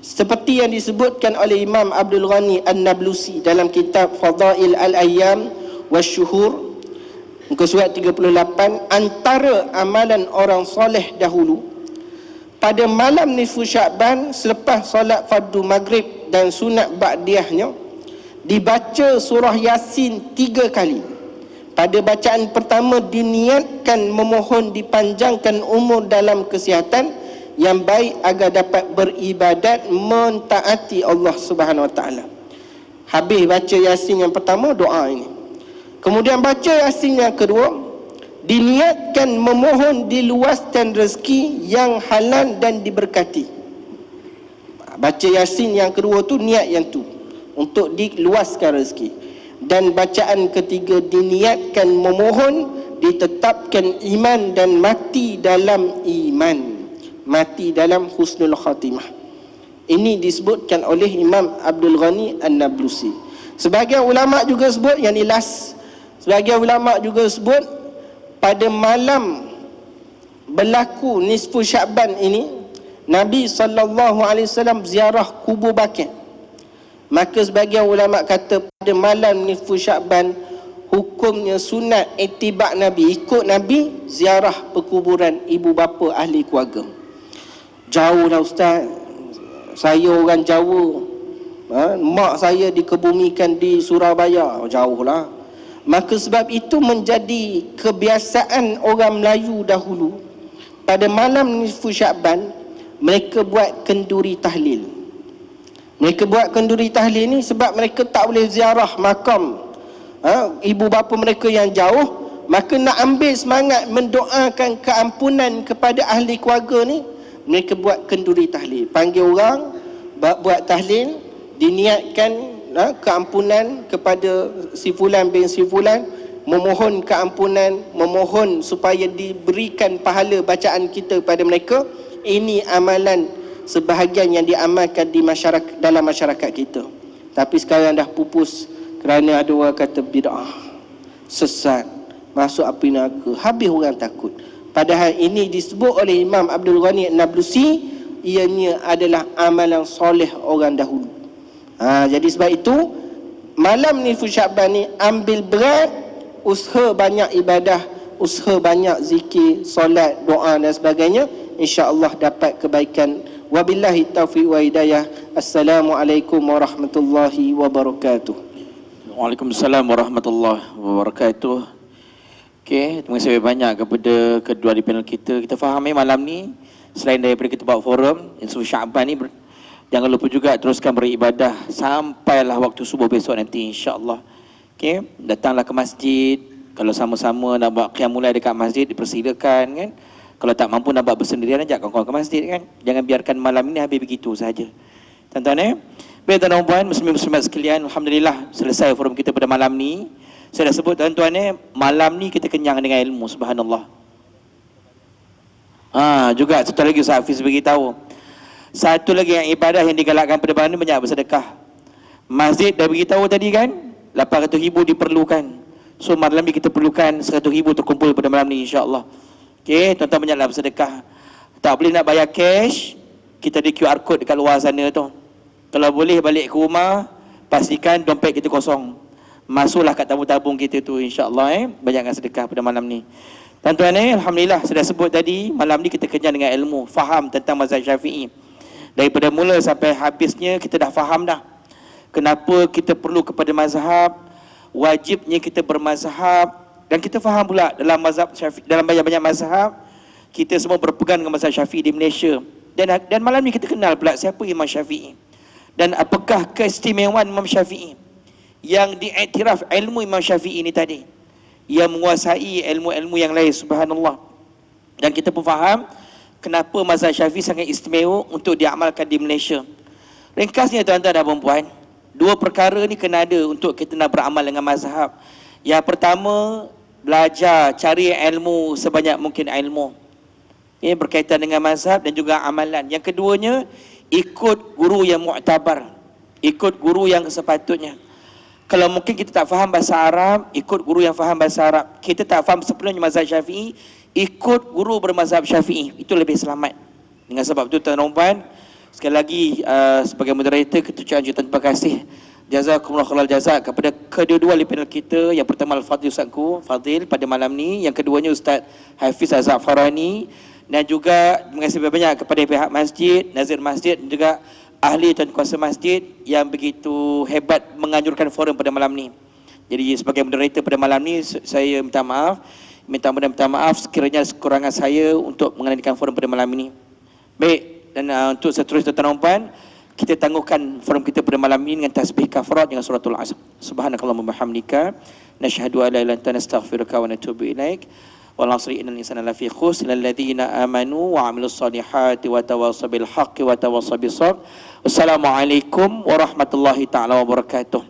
Seperti yang disebutkan oleh Imam Abdul Ghani An-Nablusi dalam kitab Fadail Al-Ayyam Wasyuhur, muka surat 38, antara amalan orang soleh dahulu pada malam nisfu Sya'ban selepas solat fardu maghrib dan sunat ba'diyahnya, dibaca surah Yasin 3 kali. Pada bacaan pertama diniatkan memohon dipanjangkan umur dalam kesihatan yang baik agar dapat beribadat mentaati Allah Subhanahu Wa Taala. Habis baca Yasin yang pertama, doa ini. Kemudian baca Yasin yang kedua, diniatkan memohon diluaskan rezeki yang halal dan diberkati. Baca Yasin yang kedua tu niat yang tu, untuk diluaskan rezeki. Dan bacaan ketiga diniatkan memohon ditetapkan iman dan mati dalam iman, mati dalam husnul khatimah. Ini disebutkan oleh Imam Abdul Ghani An-Nablusi. Sebagian ulama juga sebut, yang ni last, sebagian ulama juga sebut pada malam berlaku nisfu Sya'ban ini Nabi SAW ziarah kubur Baqi'. Maka sebagian ulama kata pada malam nisfu Sya'ban hukumnya sunat ittiba' Nabi, ikut Nabi ziarah perkuburan ibu bapa ahli keluarga. Jauh lah ustaz, saya orang Jawa, mak saya dikebumikan di Surabaya, jauh lah. Maka sebab itu menjadi kebiasaan orang Melayu dahulu, pada malam nisfu Sya'ban mereka buat kenduri tahlil. Mereka buat kenduri tahlil ni sebab mereka tak boleh ziarah makam ibu bapa mereka yang jauh. Maka nak ambil semangat mendoakan keampunan kepada ahli keluarga ni, mereka buat kenduri tahlil. Panggil orang buat tahlil, diniatkan keampunan kepada si fulan bin si fulan, memohon keampunan, memohon supaya diberikan pahala bacaan kita pada mereka. Ini amalan sebahagian yang diamalkan di masyarakat, dalam masyarakat kita. Tapi sekarang dah pupus kerana ada orang kata bid'ah, sesat, masuk api neraka, habis orang takut. Padahal ini disebut oleh Imam Abdul Ghani An-Nablusi, ianya adalah amalan soleh orang dahulu. Jadi sebab itu malam nisfu Sya'ban ni ambil berat, usaha banyak ibadah, usaha banyak zikir, solat, doa dan sebagainya, insya-Allah dapat kebaikan. Wabillahi taufiq wa hidayah. Assalamualaikum warahmatullahi wabarakatuh. Waalaikumsalam warahmatullahi wabarakatuh. Okey, terima kasih banyak kepada kedua di panel kita. Kita fahami malam ni Selain daripada kita buat forum Nisfu Sya'ban ni, jangan lupa juga teruskan beribadah sampailah waktu subuh besok nanti, insya-Allah. Okey, datanglah ke masjid. Kalau sama-sama nak buat qiyam mulai dekat masjid, dipersilakan kan. Kalau tak mampu nak buat bersendirian, ajak kawan-kawan ke masjid kan. Jangan biarkan malam ini habis begitu saja. Tuan-tuan baik tuan-tuan dan puan, muslimin-muslimat sekalian, alhamdulillah selesai forum kita pada malam ni. Saya dah sebut tuan-tuan malam ni kita kenyang dengan ilmu, subhanallah. Juga satu lagi Ustaz Hafiz beritahu. Satu lagi yang ibadah yang digalakkan pada malam ni, banyak bersedekah. Masjid dah beritahu tadi kan, 800,000 diperlukan. So malam ni kita perlukan 100,000 terkumpul pada malam ni, insya-Allah. Okey, tuan-tuan banyaklah bersedekah. Tak boleh nak bayar cash, kita ada QR code dekat luar sana tu. Kalau boleh balik ke rumah, pastikan dompet kita kosong. Masuklah kat tabung-tabung kita tu, insya-Allah banyakkan sedekah pada malam ni. Tuan-tuan alhamdulillah saya dah sebut tadi, malam ni kita kenyang dengan ilmu, faham tentang mazhab Syafi'i. Daripada mula sampai habisnya kita dah faham dah. Kenapa kita perlu kepada mazhab, wajibnya kita bermazhab, dan kita faham pula dalam mazhab Syafi'i, dalam banyak-banyak mazhab kita semua berpegang dengan mazhab Syafi'i di Malaysia. Dan malam ni kita kenal pula siapa Imam Syafi'i dan apakah keistimewaan Imam Syafi'i yang diiktiraf ilmu Imam Syafi'i ini tadi, yang menguasai ilmu-ilmu yang lain, subhanallah. Dan kita pun faham kenapa mazhab Syafi'i sangat istimewa untuk diamalkan di Malaysia. Ringkasnya tuan-tuan dan puan-puan, dua perkara ni kena ada untuk kita nak beramal dengan mazhab. Yang pertama, belajar, cari ilmu sebanyak mungkin ilmu. Ini berkaitan dengan mazhab dan juga amalan. Yang keduanya, ikut guru yang mu'tabar, ikut guru yang sepatutnya. Kalau mungkin kita tak faham bahasa Arab, ikut guru yang faham bahasa Arab. Kita tak faham sepenuhnya mazhab Syafi'i, ikut guru bermazhab Syafi'i. Itu lebih selamat. Dengan sebab itu tuan-tuan, sekali lagi sebagai moderator, kita ucapkan jutaan terima kasih. Jazakumullah khairal jazak kepada kedua-dua panel kita. Yang pertama Al-Fadhil Ustazku Fadil pada malam ni, yang keduanya Ustaz Hafiz Az-Za'farani, dan juga terima kasih banyak kepada pihak masjid, nazir masjid, dan juga ahli dan kuasa masjid yang begitu hebat menganjurkan forum pada malam ni. Jadi sebagai moderator pada malam ni, saya minta maaf sekiranya kekurangan saya untuk mengadakan forum pada malam ini. Baik, dan untuk seterusnya tuan-tuan, kita tangguhkan forum kita pada malam ini dengan tasbih kafarat dengan suratul Asr. Subhanakallahumma bihamdika, nasyhadu an la ilaha illa anta, nastaghfiruka wa natubu ilaik. Wal 'asri innal insana lafi khusr illal ladzina amanu wa 'amilus solihati wa tawassaw bil haqqi wa tawassaw bis sabr. Wassalamualaikum warahmatullahi taala wabarakatuh.